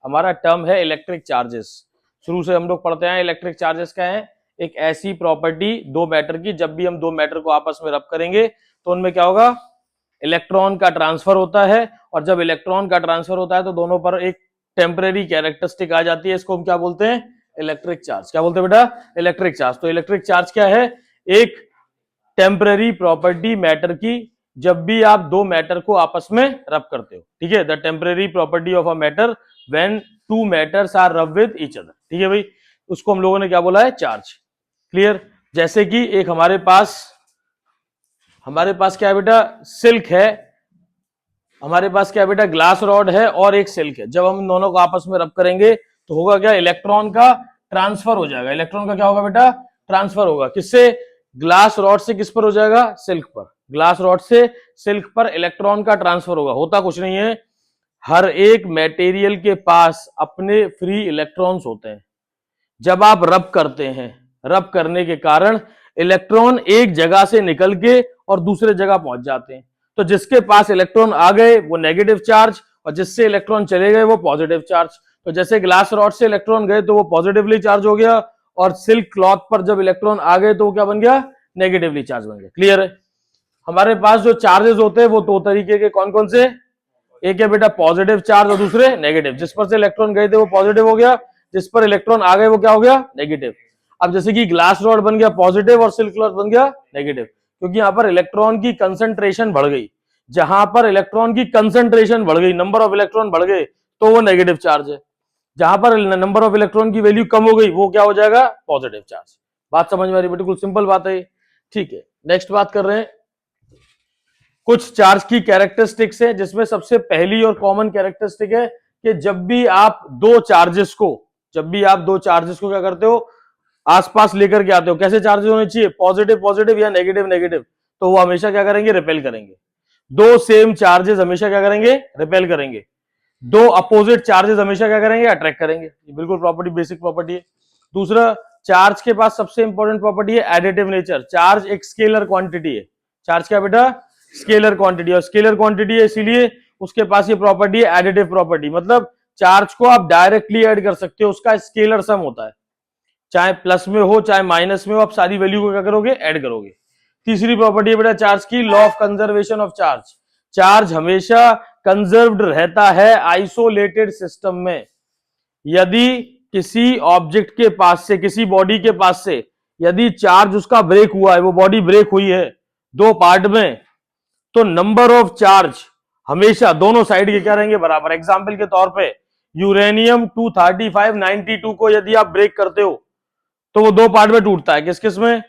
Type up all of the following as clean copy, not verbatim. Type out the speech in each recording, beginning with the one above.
हमारा टर्म है electric charges. शुरू से हम लोग पढ़ते हैं इलेक्ट्रिक चार्जेस क्या है, एक ऐसी प्रॉपर्टी दो मैटर की, जब भी हम दो मैटर को आपस में रब करेंगे तो उनमें क्या होगा, इलेक्ट्रॉन का ट्रांसफर होता है, और जब इलेक्ट्रॉन का ट्रांसफर होता है तो दोनों पर एक टेम्परेरी कैरेक्टरिस्टिक आ जाती है, इसको हम क्या बोलते हैं, इलेक्ट्रिक चार्ज। क्या बोलते हैं बेटा, इलेक्ट्रिक चार्ज। तो इलेक्ट्रिक चार्ज क्या है, एक टेम्परेरी प्रॉपर्टी मैटर की, जब भी आप दो मैटर को आपस में रब करते हो, ठीक है, the temporary property of a matter when two matters are rub with each other, ठीक है भाई, उसको हम लोगों ने क्या बोला है, चार्ज। क्लियर। जैसे कि एक हमारे पास क्या है बेटा, सिल्क है, हमारे पास क्या है बेटा, ग्लास रॉड है और एक सिल्क है। जब हम इन दोनों को आपस में रब करेंगे तो होगा क्या, इलेक्ट्रॉन का ट्रांसफर हो जाएगा। इलेक्ट्रॉन का क्या होगा बेटा, ट्रांसफर होगा। किससे, ग्लास रॉड से किस पर हो जाएगा, सिल्क पर। ग्लास रॉड से सिल्क पर इलेक्ट्रॉन का ट्रांसफर होगा। होता कुछ नहीं है, हर एक मटेरियल के पास अपने फ्री इलेक्ट्रॉन्स होते हैं। जब आप रब करते हैं, रब करने के कारण इलेक्ट्रॉन एक जगह से निकल के और दूसरे जगह पहुंच जाते हैं। तो जिसके पास इलेक्ट्रॉन आ गए वो नेगेटिव चार्ज, और जिससे इलेक्ट्रॉन चले गए वो पॉजिटिव चार्ज। तो जैसे ग्लास रॉड से इलेक्ट्रॉन गए तो वो पॉजिटिवली चार्ज हो गया, और सिल्क क्लॉथ पर जब इलेक्ट्रॉन आ गए तो वो क्या बन गया, नेगेटिवली चार्ज बन गया। क्लियर है। हमारे पास जो चार्जेस होते हैं वो दो तरीके के, कौन कौन से, एक है बेटा पॉजिटिव चार्ज और दूसरे नेगेटिव। जिस पर से इलेक्ट्रॉन गए थे वो पॉजिटिव हो गया, जिस पर इलेक्ट्रॉन आ गए वो क्या हो गया, नेगेटिव। अब जैसे कि ग्लास रॉड बन गया पॉजिटिव और सिल्क क्लॉथ बन गया नेगेटिव, क्योंकि यहां पर इलेक्ट्रॉन की कंसंट्रेशन बढ़ गई। जहां पर इलेक्ट्रॉन की कंसंट्रेशन बढ़ गई, नंबर ऑफ इलेक्ट्रॉन बढ़ गए, तो वो नेगेटिव चार्ज है। जहां पर नंबर ऑफ इलेक्ट्रॉन की वैल्यू कम हो गई वो क्या हो जाएगा, पॉजिटिव चार्ज। बात समझ में आ रही, बिल्कुल सिंपल बात है। ठीक है, नेक्स्ट बात कर रहे हैं, कुछ चार्ज की कैरेक्टरिस्टिक्स है, जिसमें सबसे पहली और कॉमन कैरेक्टरिस्टिक है कि जब भी आप दो चार्जेस को क्या करते हो, आसपास लेकर के आते हो, कैसे चार्जेस होने चाहिए, पॉजिटिव पॉजिटिव या नेगेटिव नेगेटिव, तो वो हमेशा क्या करेंगे, रिपेल करेंगे। दो सेम चार्जेस हमेशा क्या करेंगे, रिपेल करेंगे। दो अपोजिट चार्जेस हमेशा क्या करेंगे, अट्रैक्ट करेंगे। बिल्कुल प्रॉपर्टी, बेसिक प्रॉपर्टी है। दूसरा, चार्ज के पास सबसे इंपॉर्टेंट प्रॉपर्टी है एडिटिव नेचर। चार्ज एक स्केलर क्वांटिटी है। चार्ज क्या बेटा, स्केलर क्वांटिटी, और स्केलर क्वांटिटी है इसीलिए उसके पास ये प्रॉपर्टी है एडिटिव प्रॉपर्टी। मतलब चार्ज को आप डायरेक्टली ऐड कर सकते हो, उसका स्केलर सम होता है, चाहे प्लस में हो चाहे माइनस में हो, आप सारी वैल्यू को क्या करोगे, ऐड करोगे। तीसरी प्रॉपर्टी है बेटा चार्ज की, law of conservation of charge. Charge हमेशा कंजर्व्ड रहता है आइसोलेटेड सिस्टम में। यदि किसी ऑब्जेक्ट के पास से, किसी बॉडी के पास से यदि चार्ज उसका ब्रेक हुआ है, वो बॉडी ब्रेक हुई है दो पार्ट में, तो नंबर ऑफ चार्ज हमेशा दोनों साइड के क्या रहेंगे, बराबर। एग्जांपल के तौर पे यूरेनियम 23592 को यदि आप ब्रेक करते हो तो वो दो पार्ट में टूटता है, किस किस में,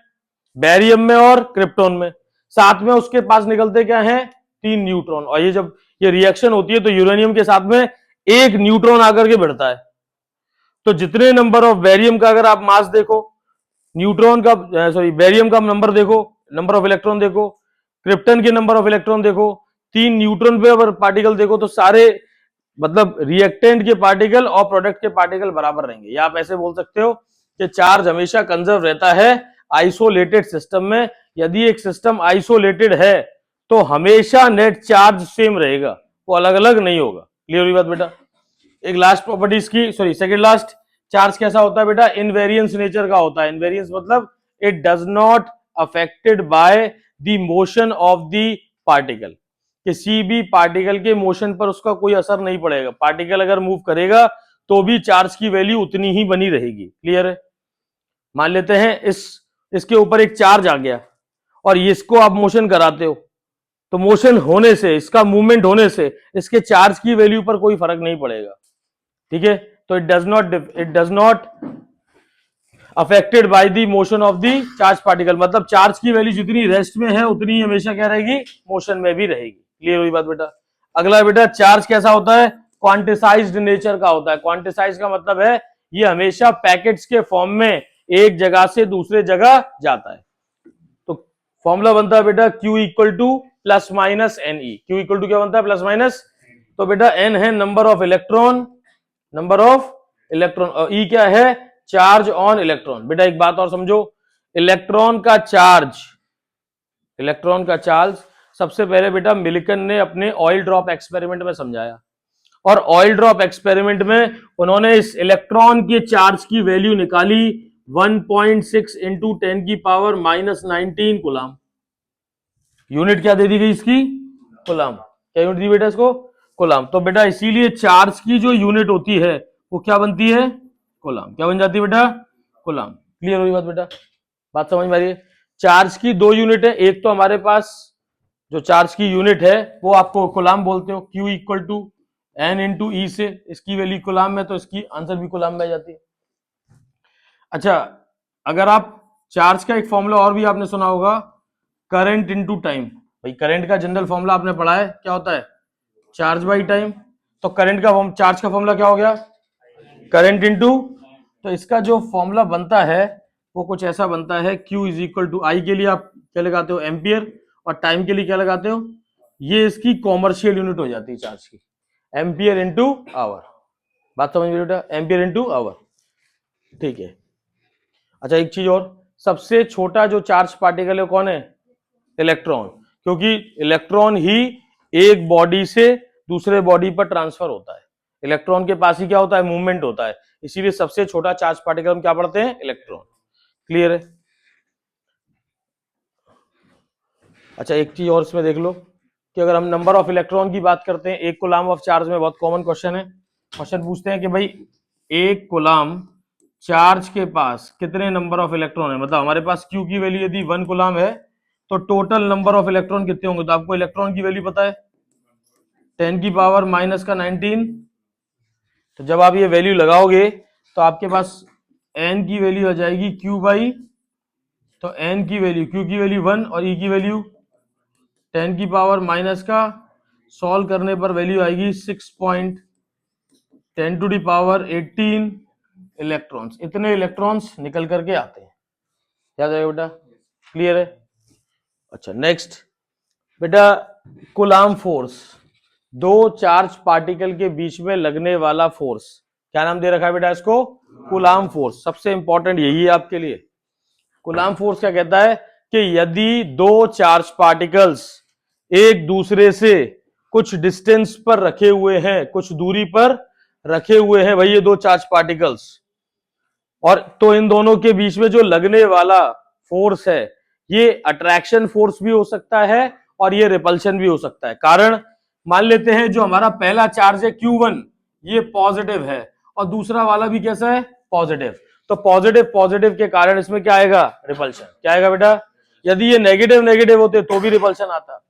बैरियम में और क्रिप्टोन में। साथ में उसके पास निकलते क्या हैं, 3 न्यूट्रॉन। और ये जब ये रिएक्शन होती है तो यूरेनियम के साथ में एक न्यूट्रॉन आकर के भिड़ता है। तो जितने नंबर ऑफ बैरियम का अगर आप मास देखो, न्यूट्रॉन का बैरियम का नंबर देखो, नंबर ऑफ इलेक्ट्रॉन देखो, क्रिप्टन के नंबर ऑफ इलेक्ट्रॉन देखो, 3 न्यूट्रॉन पे अगर पार्टिकल देखो, तो सारे मतलब रिएक्टेंट के पार्टिकल और प्रोडक्ट के पार्टिकल बराबर रहेंगे। या आप ऐसे बोल सकते हो कि चार्ज हमेशा कंजर्व रहता है आइसोलेटेड सिस्टम में। यदि एक सिस्टम आइसोलेटेड है तो हमेशा नेट चार्ज सेम रहेगा, वो अलग अलग नहीं होगा। क्लियर हुई बात बेटा। एक लास्ट प्रॉपर्टी इसकी, सेकंड लास्ट, चार्ज कैसा होता है बेटा, इनवेरियंस नेचर का होता है। इनवेरियंस मतलब it does not affected by the motion of the particle. किसी भी पार्टिकल के मोशन पर उसका कोई असर नहीं पड़ेगा। पार्टिकल अगर मूव करेगा तो भी चार्ज की वैल्यू उतनी ही बनी रहेगी। क्लियर है। मान लेते हैं इसके ऊपर एक चार्ज आ गया और इसको आप मोशन कराते हो, तो मोशन होने से, इसका मूवमेंट होने से इसके चार्ज की वैल्यू पर कोई फर्क नहीं पड़ेगा। ठीक है। तो it does not affected by the motion of the charge particle. मतलब चार्ज की वैल्यू जितनी रेस्ट में है उतनी हमेशा क्या रहेगी, मोशन में भी रहेगी। क्लियर हुई बात बेटा। अगला बेटा, चार्ज कैसा होता है, क्वांटिसाइज्ड नेचर का होता है। क्वांटिसाइज का मतलब है ये हमेशा पैकेट्स के फॉर्म में एक जगह से दूसरे जगह जाता है। तो फॉर्मूला बनता है बेटा Q equal to plus minus n e. Q equal to क्या बनता है, प्लस माइनस। तो बेटा एन है नंबर ऑफ इलेक्ट्रॉन, और ई क्या है, चार्ज ऑन इलेक्ट्रॉन। बेटा एक बात और समझो, इलेक्ट्रॉन का चार्ज सबसे पहले बेटा मिल्टन ने अपने ऑयल ड्रॉप एक्सपेरिमेंट में समझाया। और ऑयल ड्रॉप एक्सपेरिमेंट में उन्होंने इस इलेक्ट्रॉन के चार्ज की वैल्यू निकाली 1.6 इंटू 10 की पावर -19 कूलाम। यूनिट क्या दे दी गई इसकी? कूलाम। क्या यूनिट दी बेटा इसको? कूलाम। तो बेटा इसीलिए चार्ज की जो यूनिट होती है वो क्या बनती है? कूलाम। क्या बन जाती है बेटा? कूलाम। क्लियर हुई बात बेटा? बात समझ में आ रही है? चार्ज की दो यूनिट है, एक तो हमारे पास जो चार्ज की यूनिट है वो आपको कूलाम बोलते हो, Q equal to N into e से, इसकी वैल्यू कूलाम में, तो इसकी आंसर भी कूलाम में आ जाती है। अच्छा, अगर आप चार्ज का एक फॉर्मूला और भी आपने सुना होगा, करंट इनटू टाइम। भाई करंट का जनरल फॉर्मूला आपने पढ़ा है, क्या होता है? Charge by time. तो करंट का चार्ज का फॉर्मूला क्या हो गया? करंट इनटू, तो इसका जो फॉर्मूला बनता है वो कुछ ऐसा बनता है, Q इज इक्वल टू आई के लिए आप क्या लगाते हो? एम्पियर, और टाइम के लिए क्या लगाते हो? ये इसकी कॉमर्शियल यूनिट हो जाती है चार्ज की, एम्पियर इनटू आवर। बात समझ में बेटा? एम्पियर इनटू आवर, ठीक है। अच्छा एक चीज और, सबसे छोटा जो चार्ज पार्टिकल है कौन है? इलेक्ट्रॉन, क्योंकि इलेक्ट्रॉन ही एक बॉडी से दूसरे बॉडी पर ट्रांसफर होता है। इलेक्ट्रॉन के पास ही क्या होता है? मूवमेंट होता है। इसीलिए सबसे छोटा चार्ज पार्टिकल हम क्या पढ़ते हैं? इलेक्ट्रॉन। क्लियर है? अच्छा एक चीज और इसमें देख लो कि अगर हम नंबर ऑफ इलेक्ट्रॉन की बात करते हैं, एक कूलाम ऑफ चार्ज में बहुत कॉमन क्वेश्चन है। क्वेश्चन पूछते हैं कि भाई एक कूलाम चार्ज के पास कितने नंबर ऑफ इलेक्ट्रॉन है, मतलब हमारे पास Q की वैल्यू यदि 1 कूलाम है तो टोटल नंबर ऑफ इलेक्ट्रॉन कितने होंगे? तो आपको इलेक्ट्रॉन की वैल्यू पता है, 10 की पावर माइनस का 19। तो जब आप ये वैल्यू लगाओगे तो आपके पास n की वैल्यू आ जाएगी Q बाई, तो n की वैल्यू, Q की वैल्यू 1 और E की वैल्यू 10 की पावर माइनस का, सॉल्व करने पर वैल्यू आएगी 6.10 टू दी पावर 18 इलेक्ट्रॉन्स। इतने इलेक्ट्रॉन्स निकल करके आते हैं। याद है बेटा? क्लियर है? अच्छा नेक्स्ट बेटा, कूलाम फोर्स, दो चार्ज पार्टिकल के बीच में लगने वाला फोर्स, क्या नाम दे रखा है बेटा इसको? Coulomb force. सबसे इंपॉर्टेंट यही है आपके लिए। कूलाम फोर्स क्या कहता है कि यदि दो चार्ज पार्टिकल्स एक दूसरे से कुछ डिस्टेंस पर रखे हुए हैं, कुछ दूरी पर रखे हुए हैं भाई ये दो चार्ज पार्टिकल्स, और तो इन दोनों के बीच में जो लगने वाला फोर्स है ये अट्रैक्शन फोर्स भी हो सकता है और ये रिपल्शन भी हो सकता है। कारण मान लेते हैं जो हमारा पहला चार्ज है Q1 ये पॉजिटिव है और दूसरा वाला भी कैसा है? पॉजिटिव। तो पॉजिटिव पॉजिटिव के कारण इसमें क्या आएगा? रिपल्शन। क्या आएगा बेटा? यदि ये नेगेटिव नेगेटिव होते तो भी रिपल्शन आता,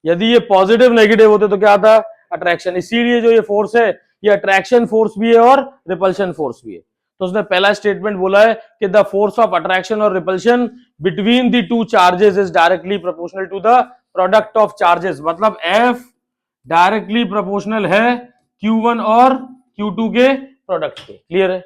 यदि ये पॉजिटिव नेगेटिव होते तो क्या आता? अट्रैक्शन। इसीलिए जो ये फोर्स है ये अट्रैक्शन फोर्स भी है और रिपल्शन फोर्स भी है। तो उसने पहला स्टेटमेंट बोला है कि द फोर्स ऑफ अट्रैक्शन और repulsion between the two charges is directly proportional to the product of charges, मतलब F डायरेक्टली प्रोपोर्शनल है Q1 और Q2 के प्रोडक्ट के। क्लियर है?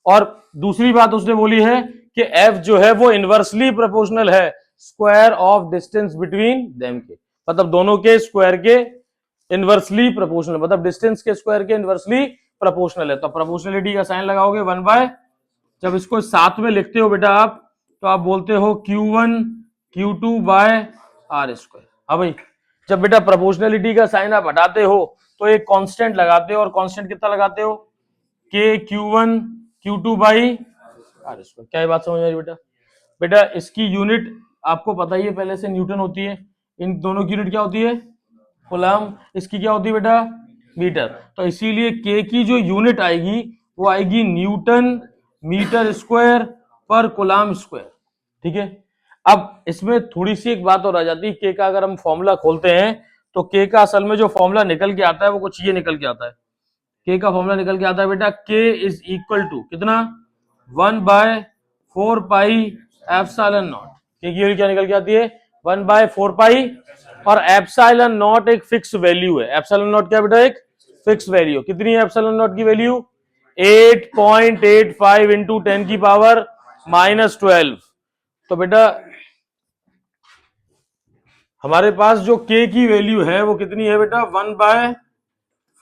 और दूसरी बात उसने बोली है कि F जो है वो इनवर्सली प्रोपोर्शनल है square of distance between them के, मतलब दोनों के स्क्वायर के इनवर्सली प्रोपोर्शनल, मतलब डिस्टेंस के स्क्वायर के इनवर्सली प्रोपोर्शनल है। तो प्रोपोर्शनलिटी का साइन लगाओगे 1 बाय, जब इसको साथ में लिखते हो बेटा आप तो आप बोलते हो Q1 Q2 bye are square. हाँ भाई, जब बेटा प्रोपोर्शनलिटी का साइन आप हटाते हो तो एक कांस्टेंट लगाते हो, और कांस्टेंट कितना लगाते हो? K Q1 Q2 by r square. क्या ये बात समझ में आई बेटा? बेटा इसकी यूनिट आपको पता ही है पहले से, न्यूटन होती है। इन दोनों की यूनिट क्या होती है? कूलम। इसकी क्या होती है बेटा? मीटर। तो इसीलिए K की जो यूनिट आएगी वो आएगी न्यूटन मीटर स्क्वायर पर कूलम स्क्वायर। ठीक है? अब इसमें थोड़ी सी एक बात और आ जाती है, K का अगर हम फॉर्मूला खोलते हैं तो K का असल में जो फॉर्मूला निकल के आता है वो कुछ ये निकल के आता है। K का फॉर्मूला निकल के आता है बेटा, K इज इक्वल टू कितना? 1 by 4 pi epsilon nought. K की वैल्यू क्या निकल के आती है? 1 बाय 4 पाई, और एप्सिलॉन नॉट एक फिक्स वैल्यू है। एप्सिलॉन नॉट क्या बेटा? एक फिक्स वैल्यू। कितनी है एप्सिलॉन नॉट की वैल्यू? 8.85 इंटू 10 की पावर -12। तो बेटा हमारे पास जो K की वैल्यू है वो कितनी है बेटा? 1 बाय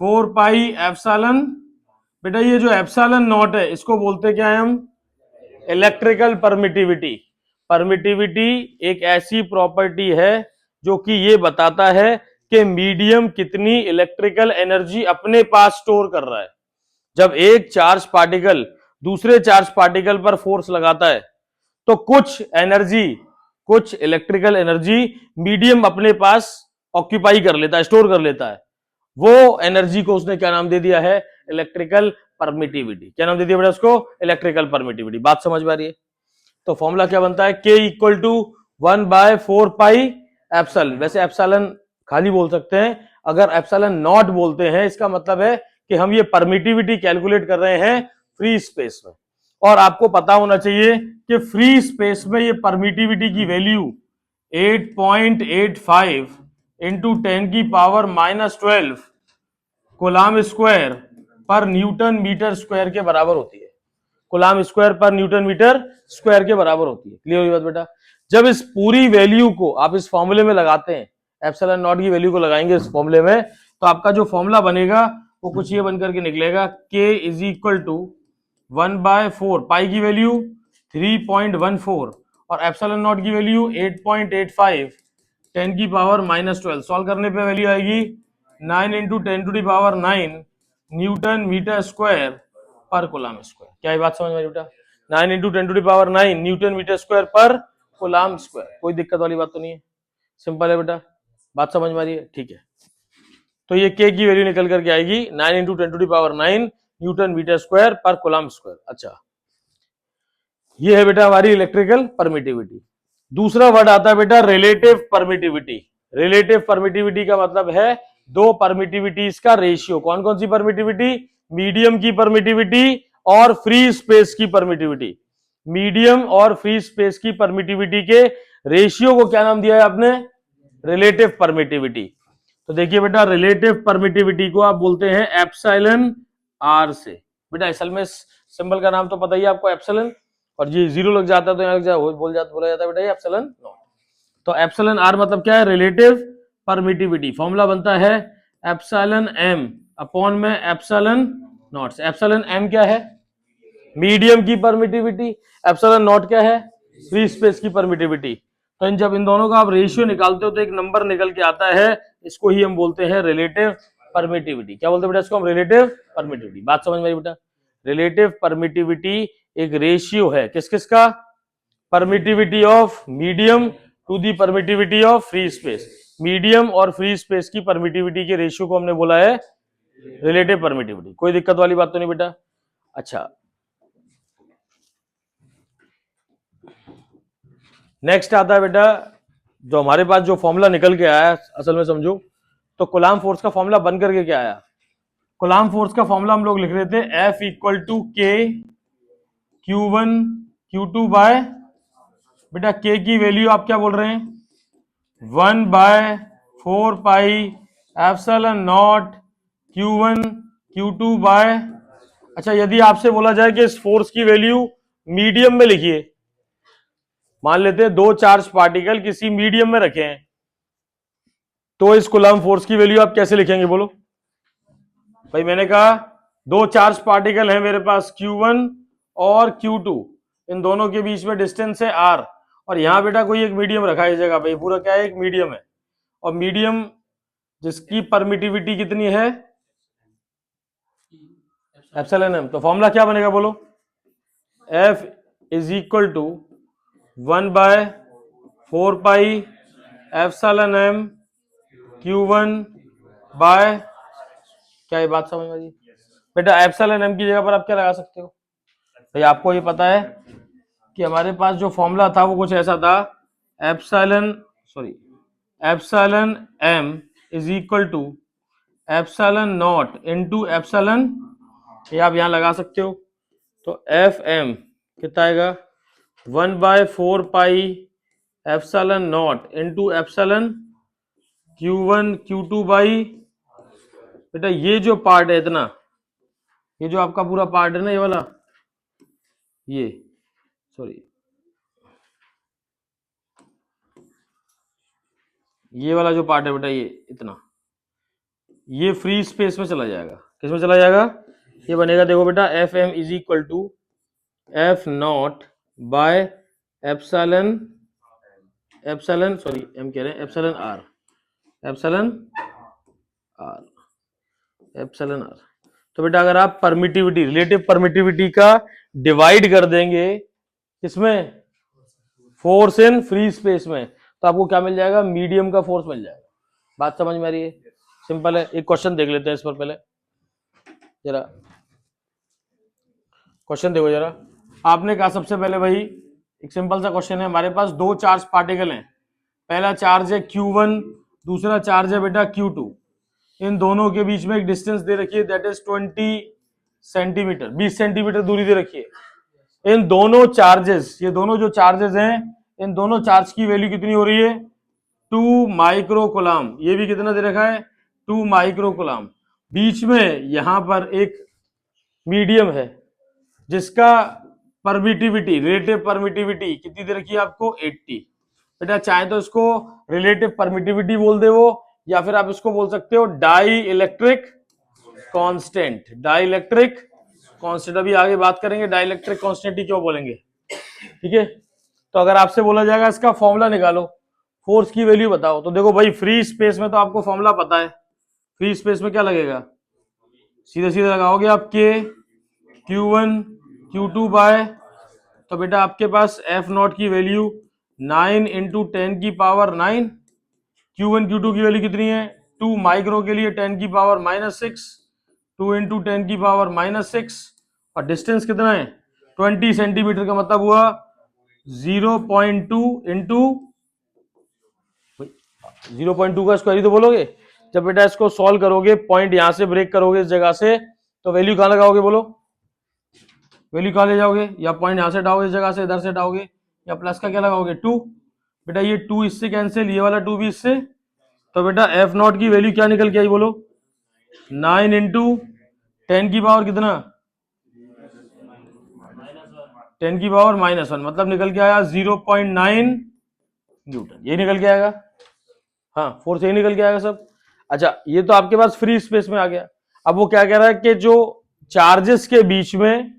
4 पाई एप्सिलॉन। बेटा ये जो एप्सिलॉन नॉट है इसको बोलते क्या है हम? Electrical permittivity. परमिटिविटी एक ऐसी प्रॉपर्टी है जो कि ये बताता है कि मीडियम कितनी इलेक्ट्रिकल एनर्जी अपने पास स्टोर कर रहा है। जब एक चार्ज पार्टिकल दूसरे चार्ज पार्टिकल पर फोर्स लगाता है तो कुछ इलेक्ट्रिकल एनर्जी मीडियम अपने पास ऑक्यूपाई कर लेता है, स्टोर कर लेता है। वो एनर्जी को उसने क्या नाम दे दिया है? Electrical permittivity. क्या नाम दे दिया बेटा उसको? Electrical permittivity. बात समझ में आ रही है? तो फॉर्मूला क्या बनता है? K equal to 1/4 pi epsilon. वैसे एप्सिलॉन खाली बोल सकते हैं, अगर एप्सिलॉन नॉट बोलते हैं इसका मतलब है कि हम ये परमिटिविटी कैलकुलेट कर रहे हैं फ्री स्पेस में। और आपको पता होना चाहिए कि फ्री स्पेस में ये परमिटिविटी की वैल्यू 8.85 इंटू 10⁻⁻12 कूलम स्क्वायर पर न्यूटन मीटर स्क्वायर के बराबर होती है। कूलम स्क्वायर पर न्यूटन मीटर स्क्वायर के बराबर होती है। क्लियर हुई बात बेटा? जब इस पूरी वैल्यू को आप इस फॉर्मूले में लगाते हैं, एप्सिलॉन नॉट की वैल्यू को लगाएंगे इस फॉर्मूले में, तो आपका जो फॉर्मूला बनेगा वो कुछ ये बनकर के निकलेगा, K इज इक्वल टू 1/4 पाई की वैल्यू 3.14 और एप्सिलॉन नॉट की वैल्यू 8.85 10⁻⁻12। सॉल्व करने पे वैल्यू आएगी 9 इंटू 10⁻⁹ न्यूटन मीटर स्क्वायर पर कूलम स्क्वायर। क्या ये बात समझ में आई बेटा? 9 इंटू 10⁻⁹ न्यूटन मीटर स्क्वायर पर कूलम स्क्वायर। कोई दिक्कत वाली बात तो नहीं है? सिंपल है बेटा। बात समझ में आ रही है? ठीक है। तो ये K की वैल्यू निकल करके आएगी 9 इंटू 10⁻⁹ न्यूटन मीटर स्क्वायर पर कूलम स्क्वायर। अच्छा, ये है बेटा हमारी इलेक्ट्रिकल परमिटिविटी। दूसरा वर्ड आता है बेटा रिलेटिव परमिटिविटी। रिलेटिव परमिटिविटी का मतलब है दो परमिटिविटीज का रेशियो। कौन कौन सी परमिटिविटी? मीडियम की परमिटिविटी और फ्री स्पेस की परमिटिविटी। मीडियम और फ्री स्पेस की परमिटिविटी के रेशियो को क्या नाम दिया है आपने? Relative permittivity. तो देखिए बेटा, रिलेटिव परमिटिविटी को आप बोलते हैं एप्सिलॉन आर से। बेटा असल में सिंबल का नाम तो पता ही है आपको, एप्सिलॉन, और ये जीरो लग जाता है तो यहाँ बोला जाता है बेटा ये एप्सिलॉन नॉट। तो एप्सिलॉन आर मतलब क्या है? Relative permittivity. फॉर्मूला बनता है एप्सिलॉन एम अपॉन में एप्सिलॉन नॉट। एप्सिलॉन एम क्या है? मीडियम की परमिटिविटी। एप्सिलॉन नॉट क्या है? फ्री स्पेस की परमिटिविटी। तो जब इन दोनों का आप रेशियो निकालते हो तो एक नंबर निकल के आता है, इसको ही हम बोलते हैं रिलेटिव परमिटिविटी। क्या बोलते हैं बेटा इसको हम? Relative permittivity. बात समझ में आई बेटा? रिलेटिव परमिटिविटी एक रेशियो है किस किस का? Permittivity of medium to the permittivity of free space. Medium और फ्री स्पेस की परमिटिविटी के रेशियो को हमने बोला है रिलेटिव परमिटिविटी। कोई दिक्कत वाली बात तो नहीं बेटा? अच्छा, नेक्स्ट आता है बेटा, जो हमारे पास जो फॉर्मूला निकल के आया असल में समझो तो कूलम फोर्स का फॉर्मूला बन करके क्या आया? कूलम फोर्स का फॉर्मूला हम लोग लिख रहे थे F equal to K Q1 Q2 by, बेटा K की वैल्यू आप क्या बोल रहे हैं? 1/4 pi epsilon not Q1 Q2 bye. अच्छा, यदि आपसे बोला जाए कि इस फोर्स की वैल्यू मीडियम में लिखिए, मान लेते हैं दो चार्ज पार्टिकल किसी मीडियम में रखे हैं, तो इस कूलम फोर्स की वैल्यू आप कैसे लिखेंगे बोलो? भाई मैंने कहा दो चार्ज पार्टिकल है मेरे पास Q1 और Q2, इन दोनों के बीच में डिस्टेंस है R, और यहां बेटा कोई एक मीडियम रखा है इस जगह पे, पूरा क्या है? एक मीडियम है, और मीडियम जिसकी परमिटिविटी कितनी है? Epsilon M. तो फॉर्मूला क्या बनेगा बोलो? F is equal to 1/4 pi epsilon m Q1 by, क्या ये बात समझ में आई बेटा? एप्सिलॉन एम की जगह पर आप क्या लगा सकते हो? भाई आपको ये पता है कि हमारे पास जो फॉर्मूला था वो कुछ ऐसा था, epsilon m is equal to epsilon nought into epsilon, ये आप यहां लगा सकते हो। तो एफ एम कितना आएगा? 1/4 pi epsilon nought into epsilon Q1 Q2 by, बेटा ये जो पार्ट है इतना, ये जो आपका पूरा पार्ट है ना, ये वाला, ये ये वाला जो पार्ट है बेटा, ये इतना, ये फ्री स्पेस में चला जाएगा। किस में चला जाएगा? ये बनेगा देखो बेटा, F m is equal to F nought by epsilon m कह रहे हैं epsilon r. Epsilon r, epsilon r. तो बेटा अगर आप परमिटिविटी, रिलेटिव परमिटिविटी का डिवाइड कर देंगे किसमें, फोर्स इन फ्री स्पेस में, तो आपको क्या मिल जाएगा, मीडियम का फोर्स मिल जाएगा। बात समझ में आ रही है? सिंपल है। एक क्वेश्चन देख लेते हैं इस पर पहले जरा। क्वेश्चन देखो जरा। आपने कहा सबसे पहले भाई, एक सिंपल सा क्वेश्चन है, हमारे पास दो चार्ज पार्टिकल हैं। पहला चार्ज है Q1, दूसरा चार्ज है बेटा Q2। इन दोनों के बीच में एक डिस्टेंस दे रखी है, दैट इज 20 सेंटीमीटर, 20 सेंटीमीटर दूरी दे रखी है। इन दोनों चार्जेस, ये दोनों जो चार्जेस हैं, इन दोनों चार्ज की वैल्यू कितनी हो रही है, 2 माइक्रोकुलाम। ये भी कितना दे रखा है, 2 माइक्रोकुलाम। बीच में यहां पर एक मीडियम है जिसका परमिटिविटी, रिलेटिव परमिटिविटी कितनी दे रखी है आपको, 80। बेटा चाहे तो इसको रिलेटिव परमिटिविटी बोल दे वो, या फिर आप इसको बोल सकते हो dielectric constant, dielectric constant. अभी आगे बात करेंगे डाई इलेक्ट्रिक कांस्टेंट ही क्यों बोलेंगे, ठीक है। तो अगर आपसे बोला जाएगा इसका फॉर्मूला निकालो, फोर्स की वैल्यू बताओ, तो देखो भाई फ्री स्पेस में तो आपको फॉर्मूला पता है। फ्री स्पेस में क्या लगेगा, सीधे सीधे लगाओगे आप के Q1 Q2 बाय, तो बेटा आपके पास एफ नॉट की वैल्यू 9 इंटू 10 की पावर 9। Q1 Q2 की वैल्यू कितनी है, 2 माइक्रो के लिए 10 की पावर -6, 2 इंटू 10 की पावर -6, और डिस्टेंस कितना है 20 सेंटीमीटर, का मतलब हुआ 0.2 इंटू 0.2 का स्क्वायर ही तो बोलोगे। जब बेटा इसको सॉल्व करोगे, पॉइंट यहां से ब्रेक करोगे इस जगह से, तो वैल्यू कहां लगाओगे बोलो, वैल्यू कहां ले जाओगे, या पॉइंट यहां से हटाओगे इस जगह से, इधर से हटाओगे, या प्लस का क्या लगाओगे 2। बेटा ये 2 इससे कैंसिल, ये वाला 2 भी इससे, तो बेटा एफ नॉट की वैल्यू क्या निकल के आई बोलो, 9 इंटू 10 की पावर कितना, 10 की पावर -1, मतलब निकल के आया 0.9 न्यूटन। ये निकल के आएगा, हाँ फोर्स यही निकल के आएगा सब। अच्छा ये तो आपके पास फ्री स्पेस में आ गया। अब वो क्या कह रहा है कि जो चार्जेस के बीच में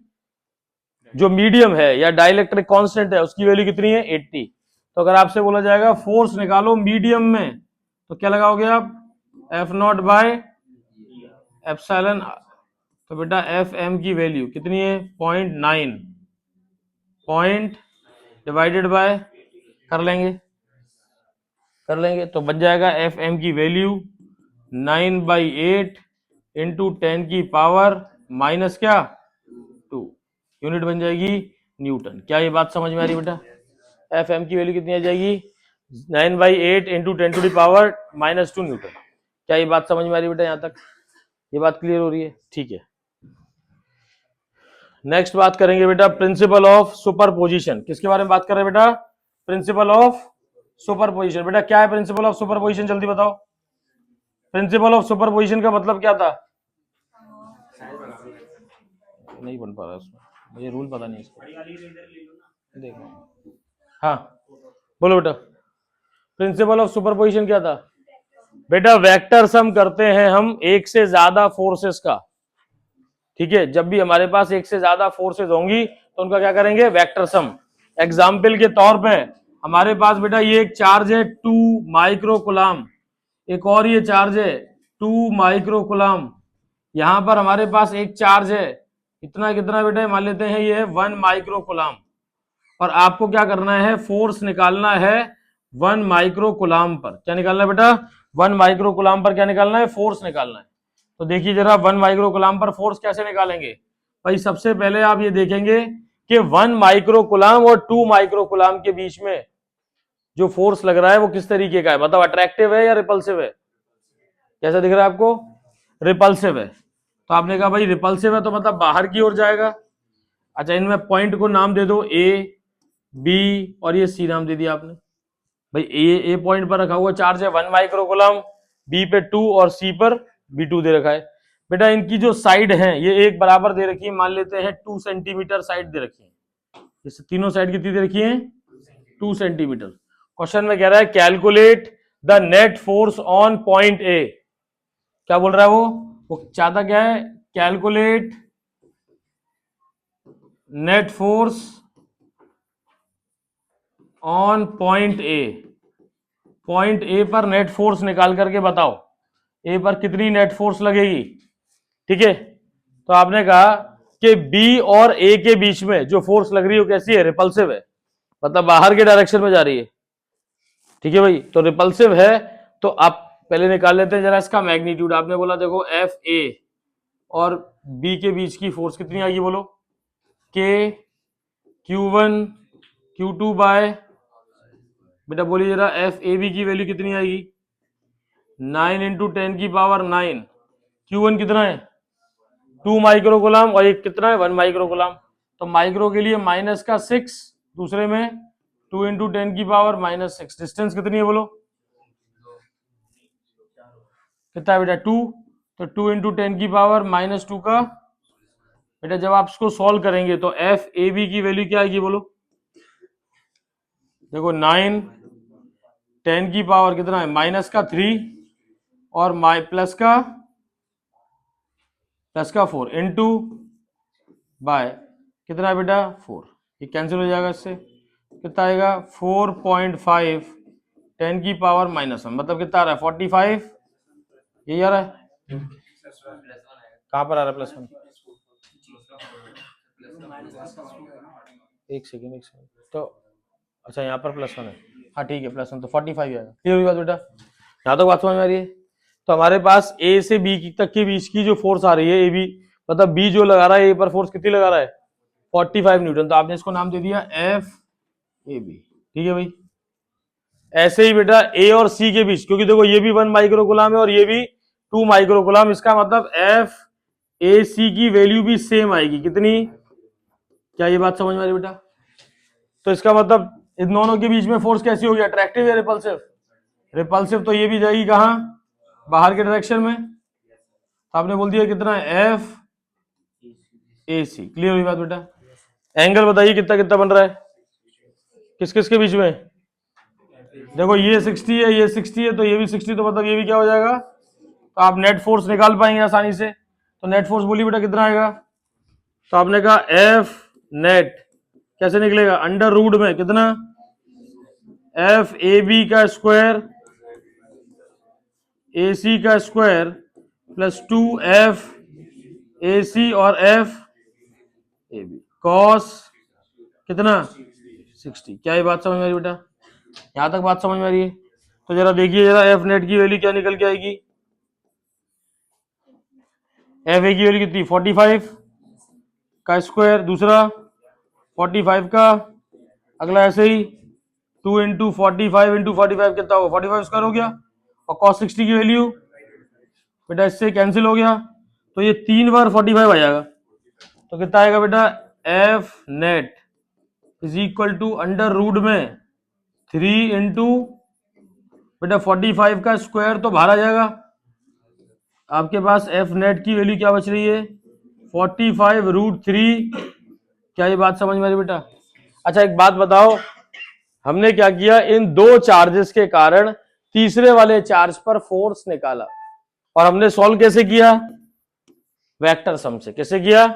जो मीडियम है या डाइलेक्ट्रिक कांस्टेंट है उसकी वैल्यू कितनी है, 80। तो अगर आपसे बोला जाएगा फोर्स निकालो मीडियम में, तो क्या लगाओगे आप, एफ नॉट बाय एप्सिलॉन। तो बेटा एफ एम की वैल्यू कितनी है, 0.9, पॉइंट डिवाइडेड बाय, कर लेंगे तो बन जाएगा एफ एम की वैल्यू 9/8 इंटू 10 की पावर माइनस क्या 2, यूनिट बन जाएगी न्यूटन। क्या ये बात समझ में आ रही बेटा, एफ एम की वैल्यू कितनी आ जाएगी, 9/8 into 10 to the power -2 newton. क्या ये बात समझ में आ रही बेटा, यहां तक ये बात क्लियर हो रही है, ठीक है। नेक्स्ट बात करेंगे बेटा प्रिंसिपल ऑफ सुपरपोजिशन। किसके बारे में बात कर रहे हैं बेटा, प्रिंसिपल ऑफ सुपरपोजिशन। बेटा क्या है प्रिंसिपल ऑफ सुपरपोजिशन, जल्दी बताओ। प्रिंसिपल ऑफ सुपरपोजिशन का मतलब क्या था, नहीं बन पा रहा उसमें, मुझे रूल पता नहीं इसका, देखो हाँ बोलो बेटा। प्रिंसिपल ऑफ सुपरपोजिशन क्या था बेटा, वेक्टर सम करते हैं हम एक से ज्यादा फोर्सेस का, ठीक है। जब भी हमारे पास एक से ज्यादा फोर्सेस होंगी तो उनका क्या करेंगे, वेक्टर सम। एग्जाम्पल के तौर पे हमारे पास बेटा ये एक चार्ज है 2 माइक्रोकुलाम, एक और ये चार्ज है 2 माइक्रोकुलाम, यहां पर हमारे पास एक चार्ज है इतना कितना बेटा, मान लेते हैं ये है 1 माइक्रोकुलाम, और आपको क्या करना है, फोर्स निकालना है 1 माइक्रोकुलाम पर। क्या निकालना है बेटा, 1 माइक्रोकुलाम पर क्या निकालना है, फोर्स निकालना है। तो देखिए जरा 1 माइक्रोकुलाम पर फोर्स कैसे निकालेंगे भाई, सबसे पहले आप ये देखेंगे कि 1 माइक्रोकुलाम और 2 माइक्रोकुलाम के बीच में जो फोर्स लग रहा है वो किस तरीके का है, मतलब अट्रैक्टिव है या रिपल्सिव है, कैसा दिख रहा है आपको, रिपल्सिव है। तो आपने कहा भाई रिपल्सिव है तो मतलब बाहर की ओर जाएगा। अच्छा इनमें पॉइंट को नाम दे दो, ए बी और ये सी नाम दे दिया आपने। भाई ए पॉइंट पर रखा हुआ चार्ज है 1 माइक्रोकुलम, बी पे 2 और सी पर B2 दे रखा है। बेटा इनकी जो साइड है ये एक बराबर दे रखी है, मान लेते हैं 2 सेंटीमीटर साइड दे रखी है। इस तीनों साइड कितनी दे रखी है, 2 सेंटीमीटर। क्वेश्चन में कह रहा है calculate the net force on point A. क्या बोल रहा है वो चाहता क्या है, calculate net force on point A. Point A पर नेट फोर्स निकाल करके बताओ ए पर कितनी नेट फोर्स लगेगी। ठीक है, तो आपने कहा कि बी और ए के बीच में जो फोर्स लग रही है वो कैसी है, रिपल्सिव है, मतलब बाहर के डायरेक्शन में जा रही है। ठीक है भाई, तो रिपल्सिव है, तो आप पहले निकाल लेते हैं जरा इसका मैग्नीट्यूड। आपने बोला देखो एफ ए और बी के बीच की फोर्स कितनी आएगी, बोलो के Q1 Q2 बाय, बेटा बोलिए जरा, एफ ए बी की वैल्यू कितनी आएगी, 9 इंटू 10 की पावर 9। Q1 कितना है 2 माइक्रो कूलम और एक कितना है 1 माइक्रो कूलम, तो माइक्रो के लिए माइनस का 6, दूसरे में 2 इंटू 10 की पावर -6। डिस्टेंस कितनी है बोलो, कितना है बेटा 2, तो 2 इंटू 10 की पावर -2 का, बेटा जब आप इसको सॉल्व करेंगे तो एफ ए बी की वैल्यू क्या आएगी बोलो, देखो 9 10 की पावर कितना है माइनस का 3 और प्लस का 4 इंटू बाय कितना है बेटा 4, ये कैंसिल हो जाएगा, इससे कितना आएगा 4.5 10 की पावर -1, मतलब कितना आ रहा है 45, यही आ रहा है। कहाँ पर आ रहा है +1, एक सेकेंड, तो अच्छा यहाँ पर +1 है, हाँ ठीक है +1, तो 45 आएगा। क्लियर हुई बात बेटा, यहाँ तक बात समझ में आ रही है। तो हमारे पास ए से बी तक के बीच की जो फोर्स आ रही है ए बी, मतलब बी जो लगा रहा है ए पर फोर्स कितनी लगा रहा है 45 न्यूटन, तो आपने इसको नाम दे दिया एफ ए बी। ठीक है भाई, ऐसे ही बेटा ए और सी के बीच, क्योंकि देखो ये भी 1 माइक्रो कूलम है और ये भी 2 माइक्रो कूलम, इसका मतलब एफ ए सी की वैल्यू भी सेम आएगी, कितनी, क्या ये बात समझ में आ रही बेटा। तो इसका मतलब इन दोनों के बीच में फोर्स कैसी होगी, अट्रैक्टिव या रिपल्सिव, रिपल्सिव, तो ये भी जाएगी कहां, बाहर के डायरेक्शन में, तो आपने बोल दिया कितना है एफ ए सी। क्लियर हुई बात बेटा। एंगल बताइए कितना कितना बन रहा है किस किस के बीच में, देखो ये 60 है ये 60 है, तो ये भी 60, तो मतलब ये भी क्या हो जाएगा, तो आप नेट फोर्स निकाल पाएंगे आसानी से। तो नेट फोर्स बोलिए बेटा कितना आएगा, तो आपने कहा एफ नेट कैसे निकलेगा, अंडर रूट में कितना एफ ए बी का स्क्वायर ए सी का स्क्वायर प्लस 2 एफ ए सी और एफ ए बी कॉस कितना 60। क्या ये बात समझ में आ रही बेटा, यहां तक बात समझ में आ रही है। तो जरा देखिए जरा एफ नेट की वैल्यू क्या निकल के आएगी, एफ ए की वैल्यू कितनी 45 का स्क्वायर, दूसरा 45 का, अगला ऐसे ही 2 इंटू 45 इंटू 45 कितना होगा 45 स्क्वायर हो गया, और cos 60 की वैल्यू बेटा इससे कैंसिल हो गया, तो ये 3 बार 45 आ जाएगा, तो कितना आएगा बेटा F net is equal to under root में 3 इंटू बेटा 45 का स्क्वायर, तो बाहर आ जाएगा, आपके पास एफ नेट की वैल्यू क्या बच रही है 45√3। क्या ये बात समझ में आ रही बेटा। अच्छा एक बात बताओ, हमने क्या किया, इन दो चार्जेस के कारण तीसरे वाले चार्ज पर फोर्स निकाला, और हमने सॉल्व कैसे किया, वेक्टर सम से। कैसे किया,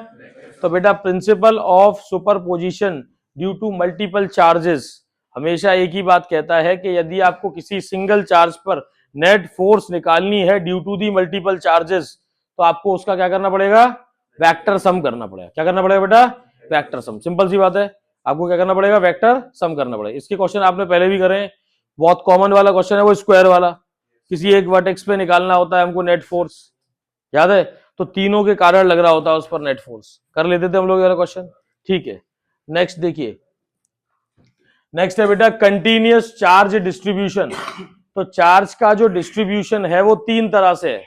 तो बेटा principle of superposition due to multiple charges हमेशा एक ही बात कहता है कि यदि आपको किसी सिंगल चार्ज पर नेट फोर्स निकालनी है due to the multiple charges, तो आपको उसका क्या करना पड़ेगा, वेक्टर सम करना पड़ेगा। क्या करना पड़ेगा बेटा, वेक्टर सम। सिंपल सी बात है, आपको क्या करना पड़ेगा, वेक्टर सम करना पड़ेगा। इसके क्वेश्चन आपने पहले भी करे, बहुत कॉमन वाला क्वेश्चन है वो स्क्वायर वाला, किसी एक वर्टेक्स पे निकालना होता है हमको नेट फोर्स, याद है, तो तीनों के कारण लग रहा होता है उस पर नेट फोर्स, कर लेते थे हम लोग ये वाला क्वेश्चन। ठीक है, नेक्स्ट देखिए, नेक्स्ट है बेटा कंटिन्यूअस चार्ज डिस्ट्रीब्यूशन। तो चार्ज का जो डिस्ट्रीब्यूशन है वो तीन तरह से है।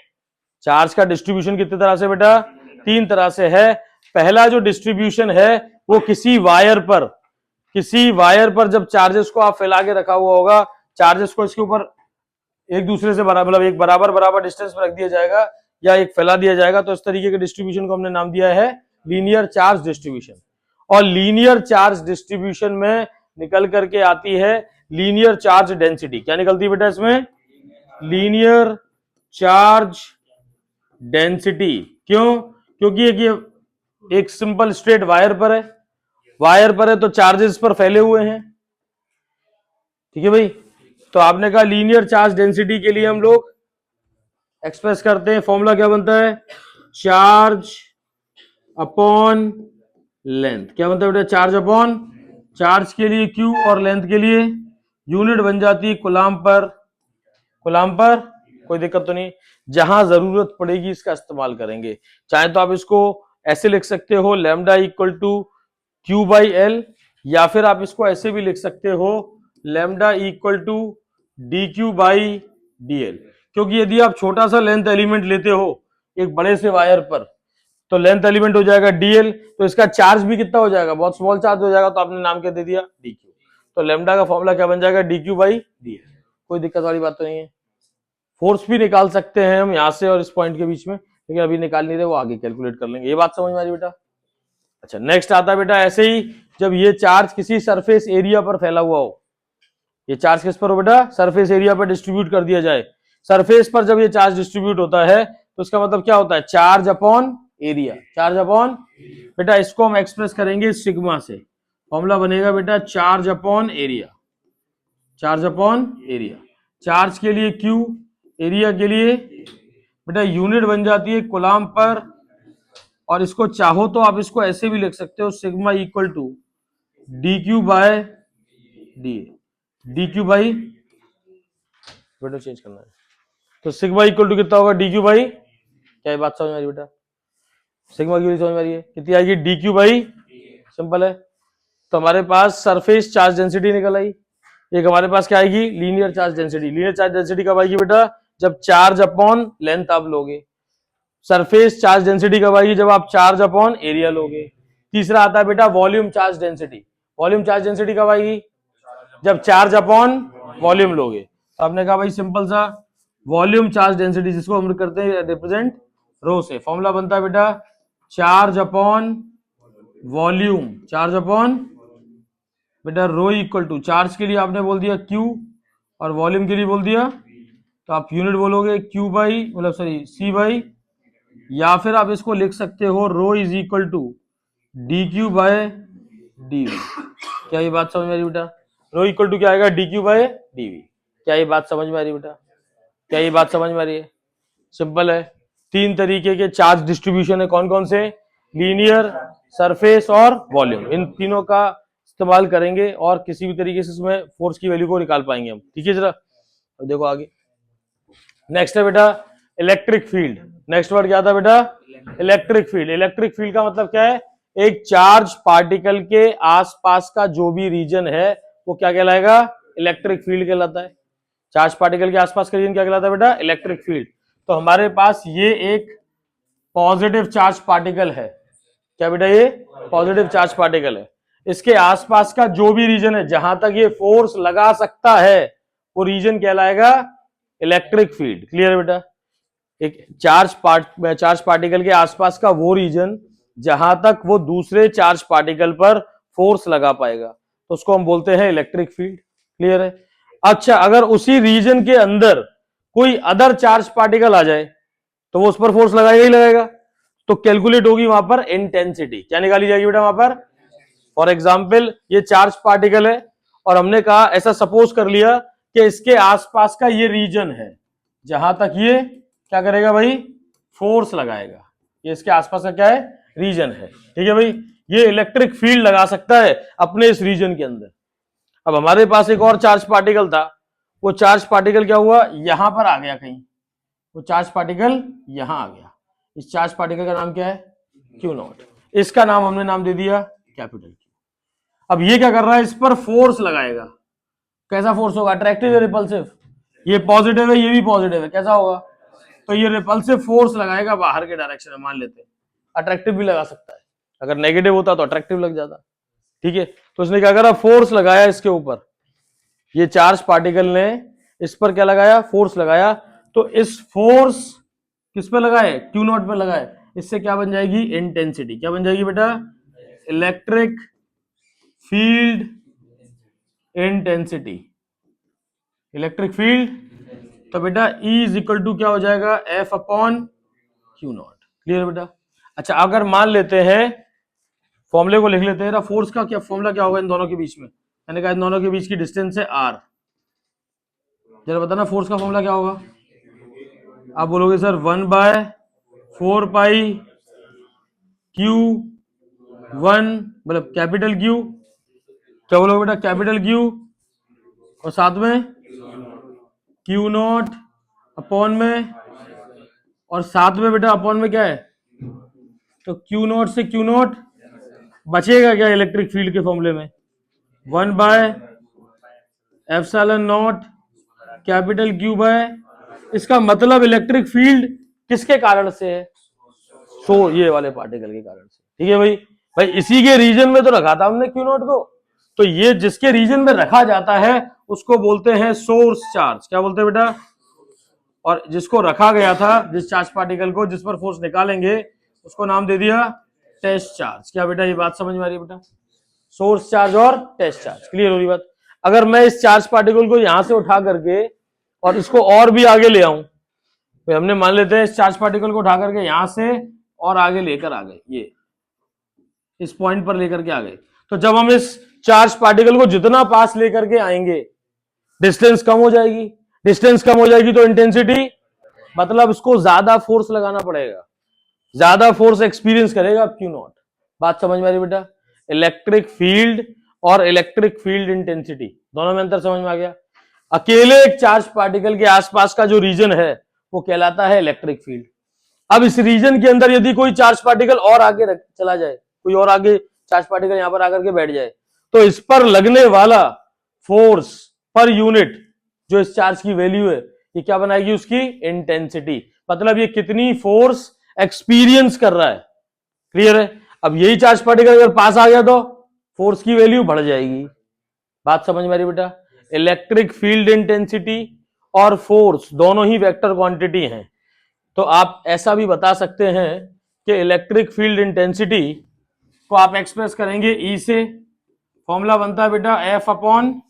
चार्ज का डिस्ट्रीब्यूशन कितने तरह से बेटा, तीन तरह से है। पहला जो डिस्ट्रीब्यूशन है वो किसी वायर पर जब चार्जेस को आप फैला के रखा हुआ होगा, चार्जेस को इसके ऊपर एक दूसरे से बराबर, मतलब एक बराबर डिस्टेंस पर रख दिया जाएगा या एक फैला दिया जाएगा, तो इस तरीके के डिस्ट्रीब्यूशन को हमने नाम दिया है लीनियर चार्ज डिस्ट्रीब्यूशन। और लीनियर चार्ज डिस्ट्रीब्यूशन में निकल करके आती है लीनियर चार्ज डेंसिटी। क्या निकलती है बेटा इसमें, लीनियर चार्ज डेंसिटी। क्यों, क्योंकि एक सिंपल स्ट्रेट वायर पर है तो चार्जेस पर फैले हुए हैं। ठीक है भाई, तो आपने कहा लीनियर चार्ज डेंसिटी के लिए हम लोग एक्सप्रेस करते हैं, फॉर्मूला क्या बनता है, चार्ज अपॉन लेंथ। क्या बनता है बेटा, चार्ज अपॉन, चार्ज के लिए क्यू और लेंथ के लिए यूनिट बन जाती है कुलाम पर। कुलाम पर कोई दिक्कत तो नहीं, जहां जरूरत पड़ेगी इसका इस्तेमाल करेंगे। चाहे तो आप इसको ऐसे लिख सकते हो lambda equal to q by l, या फिर आप इसको ऐसे भी लिख सकते हो lambda equal to d q by d l. क्योंकि यदि आप छोटा सा लेंथ एलिमेंट लेते हो एक बड़े से वायर पर, तो लेंथ एलिमेंट हो जाएगा डीएल, तो इसका चार्ज भी कितना हो जाएगा, बहुत स्मॉल चार्ज हो जाएगा, तो आपने नाम क्या दे दिया, डी क्यू। तो लेमडा का फॉर्मूला क्या बन जाएगा, D q by d L. कोई दिक्कत वाली बात तो नहीं है। फोर्स भी निकाल सकते हैं हम यहां से और इस पॉइंट के बीच में, लेकिन अभी निकाल नहीं रहे, वो आगे कैलकुलेट कर लेंगे। ये बात समझ में आ रही बेटा। अच्छा नेक्स्ट आता है बेटा, ऐसे ही जब ये चार्ज किसी सरफेस एरिया पर फैला हुआ हो, ये चार्ज किस पर हो बेटा, सरफेस एरिया पर डिस्ट्रीब्यूट कर दिया जाए। सरफेस पर जब ये चार्ज डिस्ट्रीब्यूट होता है तो इसका मतलब क्या होता है, charge upon area. Charge upon, बेटा इसको हम एक्सप्रेस करेंगे सिग्मा से, फॉर्मूला बनेगा बेटा charge upon area. Charge upon area, charge के लिए क्यू, एरिया के लिए बेटा यूनिट बन जाती है कुलाम पर, और इसको चाहो तो आप इसको ऐसे भी लिख सकते हो sigma equal to d Q by d, d q by, बेटा चेंज करना है, तो सिग्मा इक्वल टू कितना होगा, डी क्यू बाई, क्या ये बात समझ में आ रही बेटा, सिग्मा क्यू समझ में आ रही है, कितनी आएगी, डी क्यू बाई, सिंपल है। तो हमारे पास सरफेस चार्ज डेंसिटी निकल आई। एक हमारे पास क्या आएगी, linear charge density. Linear charge density कब आएगी बेटा, जब चार्ज अपॉन लेंथ आप लोगे। सरफेस चार्ज डेंसिटी कब आएगी, जब आप चार्ज अपॉन एरिया लोगे। तीसरा आता है बेटा volume charge density. Volume charge density कब आएगी, जब चार्ज अपॉन वॉल्यूम लोगे। तो आपने कहा भाई सिंपल सा वॉल्यूम चार्ज डेंसिटी, जिसको हम करते हैं रिप्रेजेंट रो से, फॉर्मूला बनता है बेटा charge upon volume. Charge upon बेटा रो इक्वल टू, चार्ज के लिए आपने बोल दिया क्यू और वॉल्यूम के लिए बोल दिया, तो आप यूनिट बोलोगे क्यू बाई, मतलब सॉरी सी बाई, या फिर आप इसको लिख सकते हो rho is equal to d Q by d we. क्या ये बात समझ में आ रही बेटा, रो इक्वल टू क्या आएगा, d Q by d we. क्या ये बात समझ में आ रही बेटा, क्या ये बात समझ में आ रही है, सिंपल है। तीन तरीके के चार्ज डिस्ट्रीब्यूशन है, कौन कौन से, लीनियर, सरफेस और वॉल्यूम। इन तीनों का इस्तेमाल करेंगे और किसी भी तरीके से इसमें फोर्स की वैल्यू को निकाल पाएंगे हम, ठीक है जरा। अब देखो आगे नेक्स्ट है बेटा इलेक्ट्रिक फील्ड। नेक्स्ट वर्ड क्या था बेटा, इलेक्ट्रिक फील्ड। इलेक्ट्रिक फील्ड का मतलब क्या है, एक चार्ज पार्टिकल के आसपास का जो भी रीजन है वो क्या कहलाएगा, इलेक्ट्रिक फील्ड कहलाता है। चार्ज पार्टिकल के आसपास का रीजन क्या कहलाता है बेटा, इलेक्ट्रिक फील्ड। तो हमारे पास ये एक पॉजिटिव चार्ज पार्टिकल है, क्या बेटा ये पॉजिटिव चार्ज पार्टिकल है। इसके आसपास का जो भी रीजन है जहां तक ये फोर्स लगा सकता है वो रीजन कहलाएगा इलेक्ट्रिक फील्ड। क्लियर है बेटा, एक चार्ज पार्टिकल के आसपास का वो रीजन जहां तक वो दूसरे चार्ज पार्टिकल पर फोर्स लगा पाएगा तो उसको हम बोलते हैं इलेक्ट्रिक फील्ड। क्लियर है। अच्छा अगर उसी रीजन के अंदर कोई अदर चार्ज पार्टिकल आ जाए तो वो उस पर फोर्स लगाएगा ही लगाएगा, तो कैलकुलेट होगी वहां पर इंटेंसिटी। क्या निकाली जाएगी बेटा वहां पर, फॉर एग्जाम्पल ये चार्ज पार्टिकल है और हमने कहा ऐसा सपोज कर लिया कि इसके आसपास का ये रीजन है जहां तक ये क्या करेगा भाई, फोर्स लगाएगा। ये इसके आसपास का क्या है, रीजन है, ठीक है भाई। ये इलेक्ट्रिक फील्ड लगा सकता है अपने इस रीजन के अंदर। अब हमारे पास एक और चार्ज पार्टिकल था, वो चार्ज पार्टिकल क्या हुआ, यहां पर आ गया कहीं, वो चार्ज पार्टिकल यहां आ गया। इस चार्ज पार्टिकल का नाम क्या है, क्यू नॉट। इसका नाम हमने नाम दे दिया कैपिटल क्यू। अब ये क्या कर रहा है, इस पर फोर्स लगाएगा। कैसा फोर्स होगा, अट्रैक्टिव या रिपल्सिव, ये पॉजिटिव है ये भी पॉजिटिव है, कैसा होगा, तो ये रिपल्सिव फोर्स लगाएगा बाहर के डायरेक्शन में, मान लेते हैं। अट्रैक्टिव भी लगा सकता है, अगर नेगेटिव होता तो अट्रैक्टिव लग जाता, ठीक है। तो उसने क्या करा, फोर्स लगाया इसके ऊपर, ये चार्ज पार्टिकल ने इस पर क्या लगाया, फोर्स लगाया। तो इस फोर्स किस पे लगाए, क्यू नॉट पे लगाए। इससे क्या बन जाएगी, इंटेंसिटी। क्या बन जाएगी बेटा, electric field intensity. Electric field, तो बेटा E इज इक्वल टू क्या हो जाएगा, F upon Q not. Clear बेटा। अच्छा अगर मान लेते हैं, फॉर्मूले को लिख लेते हैं, फोर्स का क्या फॉर्मूला क्या होगा इन दोनों के बीच में। मैंने कहा इन दोनों के बीच की डिस्टेंस है R। जरा बताना फोर्स का फॉर्मूला क्या होगा। आप बोलोगे सर 1/4 पाई क्यू वन, मतलब कैपिटल क्यू, क्या बोलोगे बेटा, कैपिटल क्यू, और साथ में क्यू नॉट अपॉन में, और साथ में बेटा अपॉन में क्या है, तो क्यू नॉट से क्यू नॉट बचेगा क्या इलेक्ट्रिक फील्ड के फॉर्मूले में, 1/एप्सिलॉन नॉट कैपिटल क्यू बाय, इसका मतलब इलेक्ट्रिक फील्ड किसके कारण से है, सो ये वाले पार्टिकल के कारण से। ठीक है भाई, भाई इसी के रीजन में तो रखा था हमने क्यू नॉट को, तो ये जिसके रीजन में रखा जाता है उसको बोलते हैं सोर्स चार्ज। क्या बोलते हैं बेटा, और जिसको रखा गया था, जिस चार्ज पार्टिकल को जिस पर फोर्स निकालेंगे, उसको नाम दे दिया टेस्ट चार्ज। क्या बेटा ये बात समझ में आ रही है बेटा, सोर्स चार्ज और टेस्ट चार्ज, क्लियर हो रही बात। अगर मैं इस चार्ज पार्टिकल को यहां से उठा करके और इसको और भी आगे ले आऊं, तो हमने मान लेते हैं इस चार्ज पार्टिकल को उठा करके यहां से और आगे लेकर आ गए, ये इस पॉइंट पर लेकर के आ गए, तो जब हम इस चार्ज पार्टिकल को जितना पास लेकर के आएंगे, डिस्टेंस कम हो जाएगी, डिस्टेंस कम हो जाएगी तो इंटेंसिटी, मतलब इसको ज्यादा फोर्स लगाना पड़ेगा, ज्यादा फोर्स एक्सपीरियंस करेगा क्यू नॉट। बात समझ में आ रही बेटा, इलेक्ट्रिक फील्ड और इलेक्ट्रिक फील्ड इंटेंसिटी दोनों में अंतर समझ में आ गया। अकेले एक चार्ज पार्टिकल के आसपास का जो रीजन है वो कहलाता है इलेक्ट्रिक फील्ड। अब इस रीजन के अंदर यदि कोई चार्ज पार्टिकल और आगे चला जाए, कोई और आगे चार्ज पार्टिकल यहां पर आकर के बैठ जाए, तो इस पर लगने वाला फोर्स पर यूनिट जो इस चार्ज की वैल्यू है, ये क्या बनाएगी, उसकी इंटेंसिटी, मतलब ये कितनी फोर्स एक्सपीरियंस कर रहा है। क्लियर है। अब यही चार्ज पार्टिकल अगर पास आ गया तो फोर्स की वैल्यू बढ़ जाएगी। बात समझ में आ रही बेटा, इलेक्ट्रिक फील्ड इंटेंसिटी और फोर्स दोनों ही वेक्टर क्वांटिटी हैं, तो आप ऐसा भी बता सकते हैं कि इलेक्ट्रिक फील्ड इंटेंसिटी को आप एक्सप्रेस करेंगे ई से, फॉर्मूला बनता है बेटा एफ अपॉन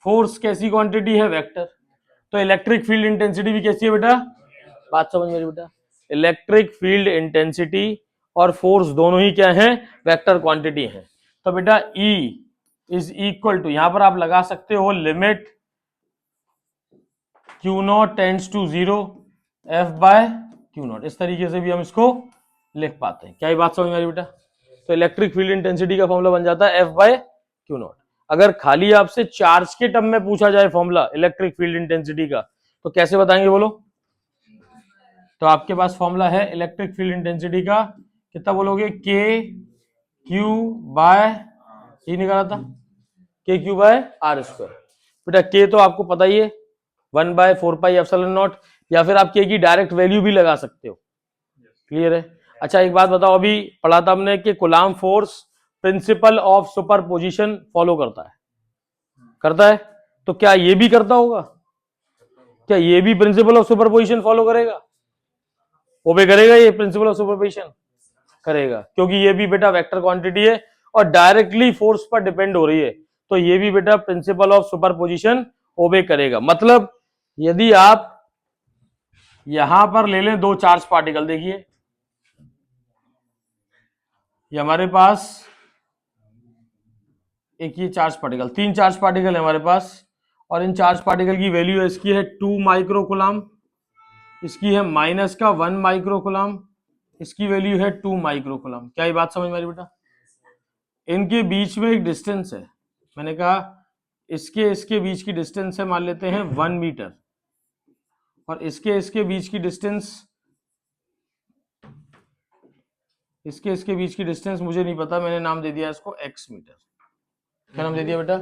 फोर्स, कैसी क्वांटिटी है, वेक्टर, तो इलेक्ट्रिक फील्ड इंटेंसिटी भी कैसी है बेटा, बात समझ में बेटा, इलेक्ट्रिक फील्ड इंटेंसिटी और फोर्स दोनों ही क्या है, वेक्टर क्वांटिटी है। तो बेटा E इज इक्वल टू, यहां पर आप लगा सकते हो limit Q nought tends to 0 F by Q nought, इस तरीके से भी हम इसको लिख पाते हैं। क्या ये बात समझ में आ रही बेटा, तो इलेक्ट्रिक फील्ड इंटेंसिटी का फॉर्मूला बन जाता है F बाय Q नॉट। अगर खाली आपसे चार्ज के टर्म में पूछा जाए फॉर्मूला इलेक्ट्रिक फील्ड इंटेंसिटी का, तो कैसे बताएंगे बोलो, तो आपके पास फॉर्मूला है इलेक्ट्रिक फील्ड इंटेंसिटी का, कितना बोलोगे, के क्यू बाय, ये निकाला था के क्यू बाय आर स्क्वायर। बेटा के तो आपको पता ही है 1/4 पाई एप्सिलॉन नॉट, या फिर आप के की डायरेक्ट वैल्यू भी लगा सकते हो। क्लियर है। अच्छा एक बात बताओ, अभी पढ़ा था हमने कि coulomb force principal of superposition follow करता है, तो क्या ये भी करता होगा, क्या ये भी प्रिंसिपल ऑफ सुपरपोजिशन फॉलो करेगा, ओबे करेगा, ये प्रिंसिपल ऑफ सुपरपोजिशन करेगा, क्योंकि ये भी बेटा वेक्टर क्वांटिटी है और डायरेक्टली फोर्स पर डिपेंड हो रही है, तो ये भी बेटा प्रिंसिपल ऑफ सुपरपोजिशन ओबे करेगा। मतलब यदि आप यहां पर ले लें दो चार्ज पार्टिकल, देखिए ये हमारे पास एक ये चार्ज पार्टिकल, तीन चार्ज पार्टिकल है हमारे पास, और इन चार्ज पार्टिकल की वैल्यू है, इसकी है 2 माइक्रो कूलम, इसकी है -1 माइक्रो कूलम, इसकी वैल्यू है 2 माइक्रो कूलम। क्या ये बात समझ में आ रही बेटा, इनके बीच में एक डिस्टेंस है, मैंने कहा इसके बीच की डिस्टेंस है, मान लेते हैं 1 मीटर, और इसके बीच की डिस्टेंस, इसके बीच की डिस्टेंस मुझे नहीं पता, मैंने नाम दे दिया इसको x मीटर। क्या नाम दे दिया बेटा,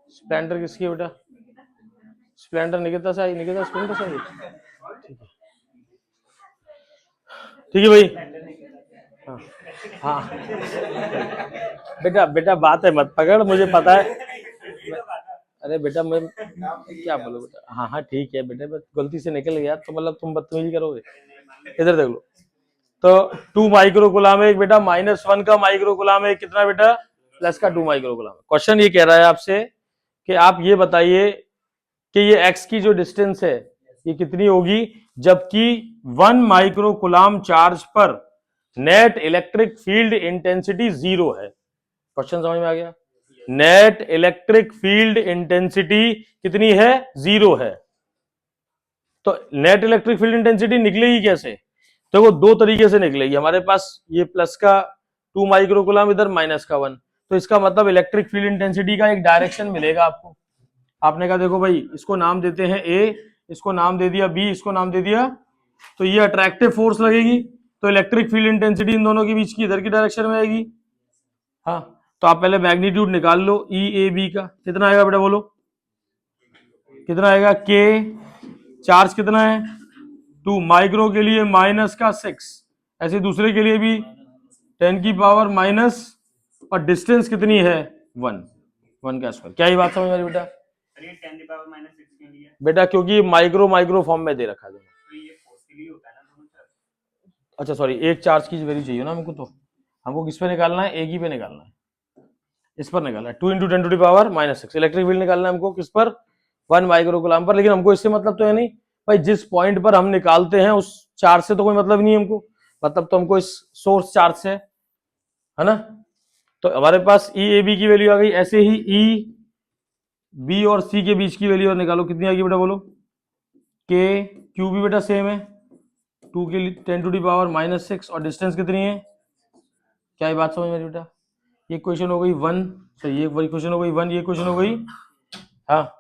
स्प्लेंडर किसकी है बेटा, स्प्लेंडर निकिता से आई, निकिता स्प्लेंडर से आई, ठीक है भाई। हाँ हाँ बेटा बेटा बात है मत पकड़, मुझे पता है, अरे बेटा मैं क्या बोलूं बेटा, हाँ हाँ ठीक है बेटा, बस गलती से निकल गया, तो मतलब तुम बदतमीजी करोगे, इधर देख लो, तो 2 माइक्रो कूलम है एक बेटा, -1 का माइक्रो कूलम है कितना बेटा, प्लस का 2 माइक्रो कूलम। क्वेश्चन ये कह रहा है आपसे कि आप ये बताइए कि ये x की जो डिस्टेंस है ये कितनी होगी, जबकि 1 माइक्रो कूलम चार्ज पर नेट इलेक्ट्रिक फील्ड इंटेंसिटी 0 है। क्वेश्चन समझ में आ गया, नेट इलेक्ट्रिक फील्ड इंटेंसिटी कितनी है, 0 है। तो नेट इलेक्ट्रिक फील्ड इंटेंसिटी निकलेगी कैसे, तो वो दो तरीके से निकलेगी। हमारे पास ये प्लस का 2 माइक्रोकूलम, इधर माइनस का 1, तो इसका मतलब इलेक्ट्रिक फील्ड इंटेंसिटी का एक डायरेक्शन मिलेगा आपको। आपने कहा देखो भाई इसको नाम देते हैं ए, इसको नाम दे दिया बी, इसको नाम दे दिया, तो ये अट्रैक्टिव फोर्स लगेगी, तो इलेक्ट्रिक फील्ड इंटेंसिटी इन दोनों के बीच की इधर की डायरेक्शन में आएगी। हाँ, तो आप पहले मैग्नीट्यूड निकाल लो ई ए बी का, कितना आएगा बेटा बोलो, कितना आएगा, के चार्ज कितना है 2, माइक्रो के लिए माइनस का 6, ऐसे दूसरे के लिए भी 10 की पावर माइनस, और डिस्टेंस कितनी है 1, 1 का स्क्वायर। क्या ये बात समझ में आ रही बेटा? 10 की पावर माइनस 6 के लिए बेटा क्योंकि माइक्रो फॉर्म में दे रखा है, तो ये फोर्स के लिए होता है ना दोनों चार्ज। अच्छा सॉरी, एक चार्ज की वैल्यू चाहिए ना हमको, तो हमको किस पे निकालना है, एक ही पे निकालना है, इस पर निकालना है, 2 × 10 to the power -6 electric field निकालना है हमको, किस पर, 1 माइक्रोकूलम पर। लेकिन हमको इससे मतलब तो है नहीं भाई, जिस पॉइंट पर हम निकालते हैं उस चार्ज से तो कोई मतलब नहीं है हमको, मतलब तो हमको इस सोर्स चार्ज से है ना। तो हमारे पास ई ए बी की वैल्यू आ गई, ऐसे ही ई बी और सी के बीच की वैल्यू और निकालो, कितनी आ गई बेटा बोलो, के क्यू भी बेटा सेम है, 2 के लिए 10 टू द पावर -6, और डिस्टेंस कितनी है, क्या ये बात समझ में आई बेटा? ये क्वेश्चन हो गई 1, सही, ये वही क्वेश्चन हो गई 1, ये क्वेश्चन हो गई। हाँ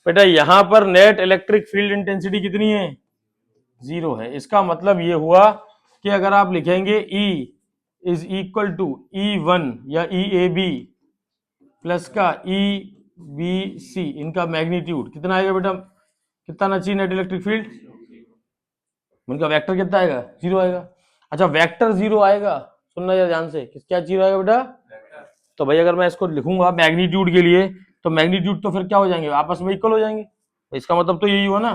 बेटा यहां पर नेट इलेक्ट्रिक फील्ड इंटेंसिटी कितनी है, 0 है। इसका मतलब ये हुआ कि अगर आप लिखेंगे E is equal to E1 या EAB प्लस का EBC, इनका मैग्नीट्यूड कितना आएगा बेटा, कितना आना चाहिए नेट इलेक्ट्रिक फील्ड, उनका वेक्टर कितना आएगा, 0 आएगा। अच्छा वेक्टर 0 आएगा, सुनना यार ध्यान से, क्या 0 आएगा बेटा, तो भाई अगर मैं इसको लिखूंगा मैग्नीट्यूड के लिए, तो मैग्नीट्यूड तो फिर क्या हो जाएंगे, आपस में इक्वल हो जाएंगे, तो इसका मतलब तो यही हुआ ना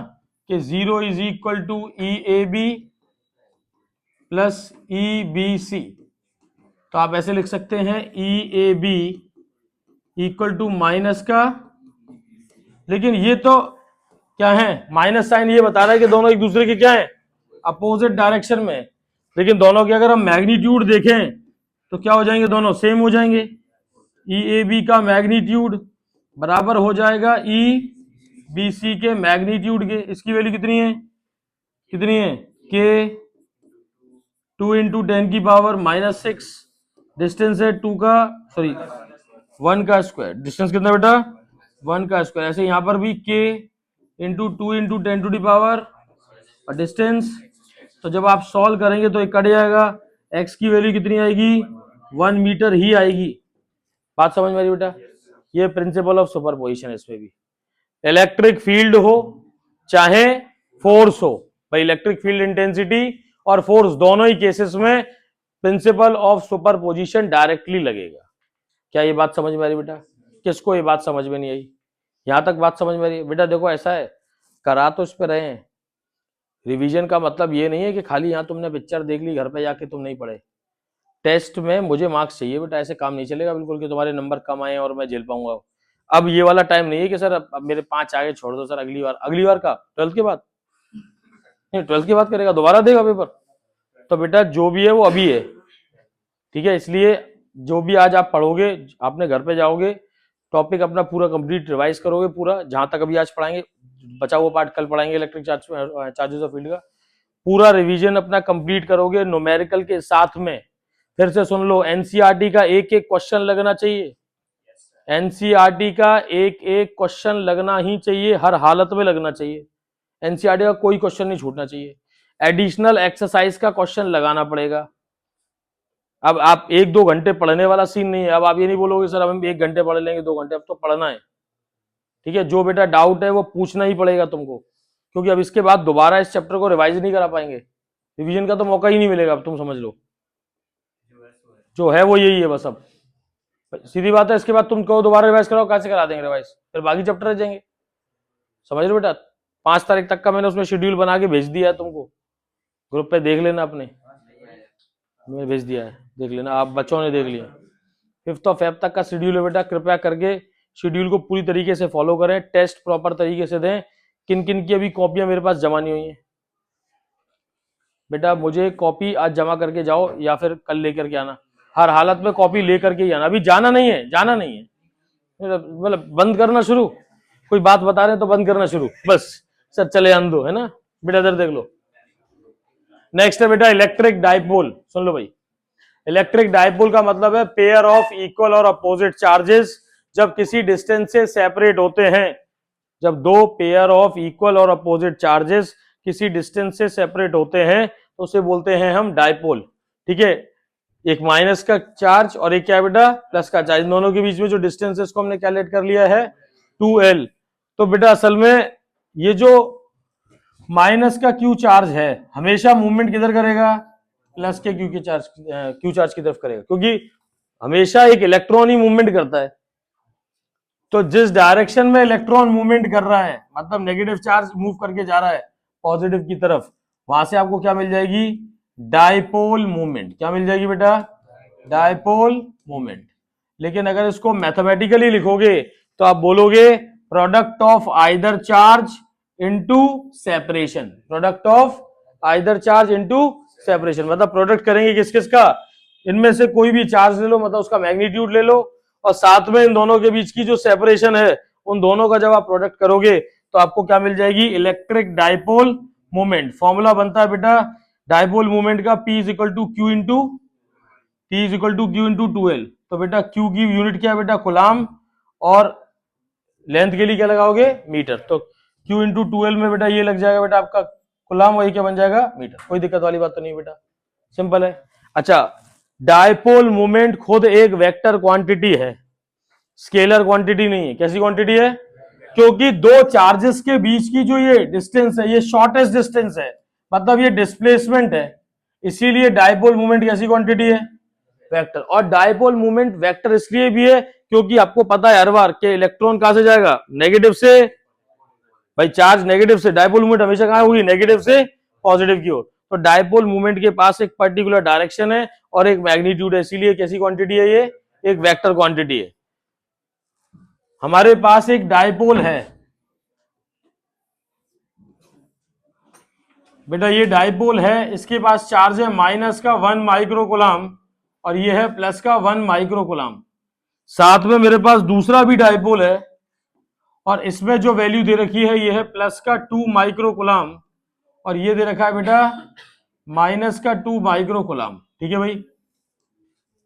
कि 0 is equal to EAB plus EBC। तो आप ऐसे लिख सकते हैं EAB इक्वल टू माइनस का, लेकिन ये तो क्या है, माइनस साइन ये बता रहा है कि दोनों एक दूसरे के क्या है, अपोजिट डायरेक्शन में, लेकिन दोनों के अगर हम मैग्नीट्यूड देखें तो क्या हो जाएंगे, दोनों सेम हो जाएंगे। EAB का मैग्नीट्यूड बराबर हो जाएगा EBC के मैग्नीट्यूड के। इसकी वैल्यू कितनी है, कितनी है, के 2 × 10 की पावर -6, डिस्टेंस है 2 का सॉरी 1 का स्क्वायर, डिस्टेंस कितना बेटा 1 का स्क्वायर। ऐसे यहां पर भी के इंटू 2 × 10 टू दी पावर और डिस्टेंस, तो जब आप सॉल्व करेंगे तो एक कट जाएगा, x की वैल्यू कितनी आएगी 1 मीटर ही आएगी। बात समझ में आ रही बेटा? ये प्रिंसिपल ऑफ सुपरपोजिशन है, इसमें भी इलेक्ट्रिक फील्ड हो चाहे फोर्स हो, भाई इलेक्ट्रिक फील्ड इंटेंसिटी और फोर्स दोनों ही केसेस में प्रिंसिपल ऑफ सुपरपोजिशन डायरेक्टली लगेगा। क्या ये बात समझ में आ रही बेटा? किसको ये बात समझ में नहीं आई? यहां तक बात समझ में आ रही है बेटा? देखो ऐसा है, करा तो इस पे रहे हैं, रिवीजन का मतलब ये नहीं है कि खाली यहां तुमने पिक्चर देख ली घर पे जाके तुम नहीं पढ़े। टेस्ट में मुझे मार्क्स चाहिए बेटा, ऐसे काम नहीं चलेगा बिल्कुल कि तुम्हारे नंबर कम आए और मैं झेल पाऊंगा। अब ये वाला टाइम नहीं है कि सर अब मेरे 5 आगे छोड़ दो सर, अगली बार का 12th के बाद नहीं, 12th के बाद करेगा, दोबारा देगा पेपर। तो बेटा जो भी है वो अभी है, ठीक है? इसलिए जो भी आज आप पढ़ोगे, आपने घर पे जाओगे टॉपिक अपना पूरा कंप्लीट रिवाइज करोगे, पूरा जहां तक अभी आज पढ़ाएंगे, बचा हुआ पार्ट कल पढ़ाएंगे इलेक्ट्रिक चार्जेस ऑफ फील्ड का, पूरा रिवीजन अपना कंप्लीट करोगे न्यूमेरिकल के साथ में। फिर से सुन लो, एनसीईआरटी का एक एक क्वेश्चन लगना चाहिए, एनसीईआरटी का एक एक क्वेश्चन लगना ही चाहिए, हर हालत में लगना चाहिए। एनसीईआरटी का कोई क्वेश्चन नहीं छूटना चाहिए। एडिशनल एक्सरसाइज का क्वेश्चन लगाना पड़ेगा। अब आप 1-2 घंटे पढ़ने वाला सीन नहीं है। अब आप ये नहीं बोलोगे सर अब हम 1 घंटे पढ़ लेंगे 2 घंटे, अब तो पढ़ना है, ठीक है? जो बेटा डाउट है वो पूछना ही पड़ेगा तुमको, क्योंकि अब इसके बाद दोबारा इस चैप्टर को रिवाइज नहीं करा पाएंगे, रिवीजन का तो मौका ही नहीं मिलेगा। अब तुम समझ लो, जो है वो यही है बस। अब सीधी बात है, इसके बाद तुम कहो दोबारा रिवाइज कराओ, कैसे करा देंगे रिवाइज? फिर बाकी चैप्टर रह जाएंगे। समझ लो बेटा, 5 तारीख तक का मैंने उसमें शेड्यूल बना के भेज दिया है तुमको, ग्रुप पे देख लेना, अपने मैंने भेज दिया है, देख लेना, आप बच्चों ने देख लिया। 5 Feb तक का शेड्यूल है बेटा, कृपया करके शेड्यूल को पूरी तरीके से फॉलो करें, टेस्ट प्रॉपर तरीके से दें। किन किन की अभी कॉपियां मेरे पास जमा नहीं हुई है बेटा? मुझे कॉपी आज जमा करके जाओ या फिर कल लेकर के आना, हर हालत में कॉपी लेकर के ही आना। अभी जाना नहीं है, जाना नहीं है, मतलब बंद करना शुरू, कोई बात बता रहे हैं तो बंद करना शुरू, बस सर चले अंधो, है ना बेटा। इधर देख लो, नेक्स्ट है बेटा इलेक्ट्रिक डाइपोल। सुन लो भाई, इलेक्ट्रिक डाइपोल का मतलब है पेयर ऑफ इक्वल और अपोजिट चार्जेस जब किसी डिस्टेंस से सेपरेट होते हैं। जब दो पेयर ऑफ इक्वल और अपोजिट चार्जेस किसी डिस्टेंस से सेपरेट होते हैं तो उसे बोलते हैं हम डाइपोल। ठीक है, एक माइनस का चार्ज और एक क्या बेटा प्लस का चार्ज, दोनों के बीच में जो डिस्टेंस है इसको हमने कैलकुलेट कर लिया है 2L। तो बेटा असल में ये जो माइनस का क्यू चार्ज है हमेशा मूवमेंट किधर करेगा, प्लस के क्यू चार्ज की तरफ करेगा, क्योंकि हमेशा एक इलेक्ट्रॉन ही मूवमेंट करता है। तो जिस डायरेक्शन में इलेक्ट्रॉन मूवमेंट कर रहा है, मतलब नेगेटिव चार्ज मूव करके जा रहा है पॉजिटिव की तरफ, वहां से आपको क्या मिल जाएगी, डाइपोल मूवमेंट। क्या मिल जाएगी बेटा, डाइपोल मूवमेंट। लेकिन अगर इसको मैथमेटिकली लिखोगे तो आप बोलोगे product of either charge into separation. Product of either charge into separation मतलब प्रोडक्ट करेंगे किस किस का, इनमें से कोई भी चार्ज ले लो, मतलब उसका मैग्नीट्यूड ले लो, और साथ में इन दोनों के बीच की जो सेपरेशन है उन दोनों का जब आप प्रोडक्ट करोगे तो आपको क्या मिल जाएगी, इलेक्ट्रिक डाइपोल मोमेंट। फॉर्मूला बनता है बेटा डाइपोल मोमेंट का P is equal to q into 2L। तो बेटा Q की यूनिट क्या है बेटा, कुलाम, और लेंथ के लिए क्या लगाओगे, मीटर। तो Q इंटू 2L में बेटा ये लग जाएगा बेटा आपका कुलाम, वही क्या बन जाएगा, मीटर। कोई दिक्कत वाली बात तो नहीं बेटा, सिंपल है। अच्छा, डाइपोल मोमेंट खुद एक वेक्टर क्वांटिटी है, स्केलर क्वांटिटी नहीं है। कैसी क्वांटिटी है, क्योंकि दो चार्जेस के बीच की जो ये डिस्टेंस है ये शॉर्टेस्ट डिस्टेंस है, मतलब ये डिस्प्लेसमेंट है, इसीलिए डाइपोल मोमेंट कैसी क्वांटिटी है, वेक्टर। और डाइपोल मोमेंट वेक्टर इसलिए भी है क्योंकि आपको पता है हर बार कि इलेक्ट्रॉन कहां से जाएगा, नेगेटिव से। भाई चार्ज नेगेटिव से, डाइपोल मोमेंट हमेशा कहां होगी, नेगेटिव से पॉजिटिव की ओर। तो डाइपोल मोमेंट के पास एक पर्टिकुलर डायरेक्शन है और एक मैग्नीट्यूड है, इसीलिए कैसी क्वांटिटी है ये, एक वेक्टर क्वांटिटी है। हमारे पास एक डाइपोल है बेटा, ये डाइपोल है, इसके पास चार्ज है माइनस का 1 माइक्रोकुलाम और ये है प्लस का 1 माइक्रोकुलाम। साथ में मेरे पास दूसरा भी डाइपोल है और इसमें जो वैल्यू दे रखी है ये है प्लस का 2 माइक्रोकुलाम और ये दे रखा है बेटा माइनस का 2 माइक्रोकुलाम। ठीक है भाई,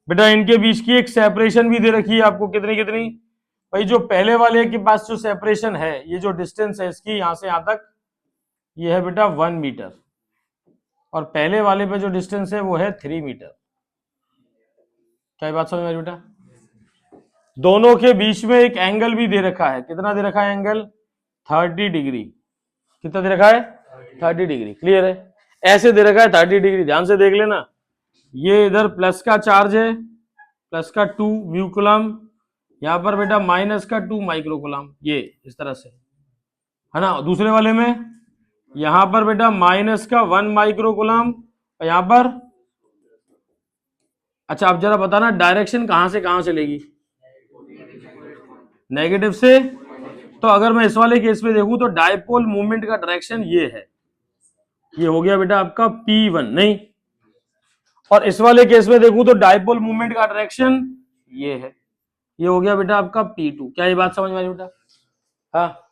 बेटा इनके बीच की एक सेपरेशन भी दे रखी है आपको, कितनी कितनी भाई, जो पहले वाले के पास जो सेपरेशन है, ये जो डिस्टेंस है इसकी यहां से यहां तक, ये है बेटा 1 मीटर, और पहले वाले पे जो डिस्टेंस है वो है 3 मीटर। क्या बात समझ में आई बेटा, दोनों के बीच में एक एंगल भी दे रखा है, कितना दे रखा है एंगल, 30 डिग्री। कितना दे रखा है, 30 डिग्री। क्लियर है, ऐसे दे रखा है 30 डिग्री, ध्यान से देख लेना। ये इधर प्लस का चार्ज है, प्लस का 2 म्यू कूलम, यहां पर बेटा माइनस का 2 माइक्रोकुलाम, ये इस तरह से है ना। दूसरे वाले में यहां पर बेटा माइनस का 1 माइक्रोकुलाम और यहां पर, अच्छा आप जरा बताना डायरेक्शन कहां से कहां चलेगी, नेगेटिव से। तो अगर मैं इस वाले केस में देखूं तो डाइपोल मूवमेंट का डायरेक्शन ये है, ये हो गया बेटा आपका P1 नहीं, और इस वाले केस में देखूं तो डाइपोल मूवमेंट का डायरेक्शन ये है, ये हो गया बेटा आपका P2। क्या ये बात समझ में आई बेटा, हाँ।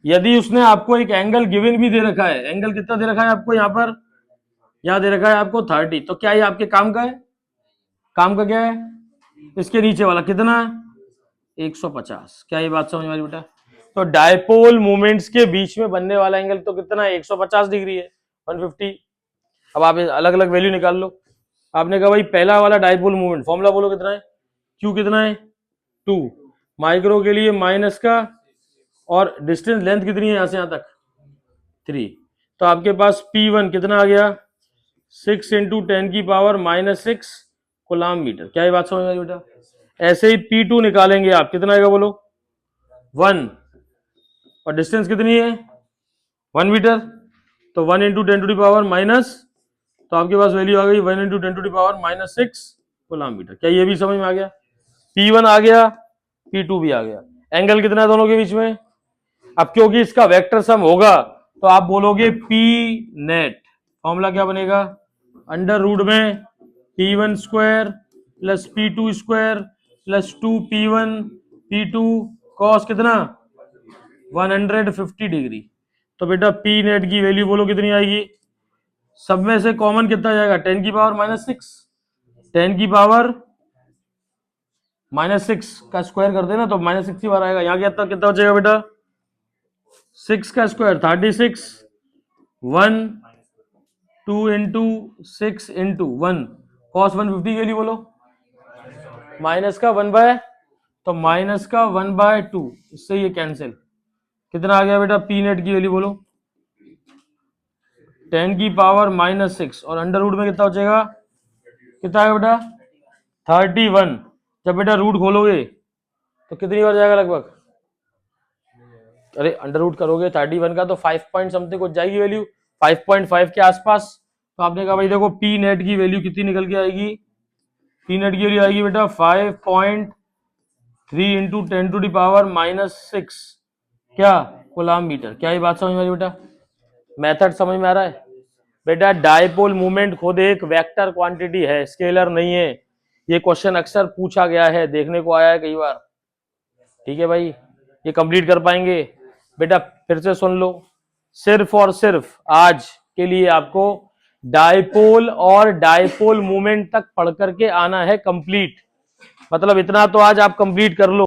यदि उसने आपको एक एंगल गिवन भी दे रखा है, एंगल कितना दे रखा है आपको, यहाँ पर यहां दे रखा है आपको 30, तो क्या ये आपके काम का है, काम का क्या है, इसके नीचे वाला कितना है 150। क्या ये बात समझ में आई बेटा, तो डाइपोल मोमेंट्स के बीच में बनने वाला एंगल तो कितना है 150 डिग्री है, 150। अब आप अलग अलग वैल्यू निकाल लो। आपने कहा भाई पहला वाला डाइपोल मूवमेंट, फॉर्मूला बोलो कितना है, क्यू कितना है 2 माइक्रो के लिए माइनस का, और डिस्टेंस लेंथ कितनी है यहां से यहां तक 3, तो आपके पास P1 कितना आ गया 6 इंटू 10 की पावर -6 कूलाम मीटर। क्या ये बात समझ में आई बेटा, ऐसे ही P2 निकालेंगे आप, कितना आएगा बोलो 1, और डिस्टेंस कितनी है 1 मीटर, तो 1 into 10 to the power minus, तो आपके पास वैल्यू आ गई 1 into 10 to the power -6 coulomb metre. क्या ये भी समझ में आ गया, P1 आ गया, P2 भी आ गया। एंगल कितना है दोनों के बीच में, अब क्योंकि इसका वेक्टर सम होगा तो आप बोलोगे P नेट, फॉर्मूला क्या बनेगा, अंडर रूट में P1 square plus P2 square plus 2P1 P2 cos कितना 150 डिग्री। तो बेटा पी नेट की वैल्यू बोलो कितनी आएगी, सब में से कॉमन कितना जाएगा 10 की पावर -6, 10 की पावर -6 का स्क्वायर कर देना तो -6 ही बार आएगा। यहाँ कितना कितना बचेगा बेटा 6 का स्क्वायर 36, 1 2 इंटू 6 इंटू 1 कॉस 150 के लिए बोलो माइनस का 1/, तो माइनस का 1/2, इससे ये कैंसिल। कितना आ गया बेटा पी नेट की वैल्यू बोलो 10 की पावर -6 और अंडर रूट में कितना बचेगा, कितना आएगा बेटा 31। जब बेटा रूट खोलोगे तो कितनी बार जाएगा लगभग, अरे अंडर रूट करोगे 31 का तो 5 पॉइंट समथिंग कुछ जाएगी वैल्यू 5.5 के आसपास। तो आपने कहा भाई देखो पी नेट की वैल्यू कितनी निकल के आएगी, पी नेट की वैल्यू आएगी बेटा 5.3 इंटू 10⁻⁻6 क्या कूलाम मीटर। क्या ये बात समझ में आ रही बेटा, मेथड समझ में आ रहा है बेटा। डायपोल मूवमेंट खुद एक वेक्टर क्वांटिटी है, स्केलर नहीं है। ये क्वेश्चन अक्सर पूछा गया है, देखने को आया है कई बार। ठीक है भाई, ये कंप्लीट कर पाएंगे बेटा, फिर से सुन लो। सिर्फ और सिर्फ आज के लिए आपको डायपोल और डायपोल मूवमेंट तक पढ़ करके आना है कंप्लीट, मतलब इतना तो आज आप कंप्लीट कर लो।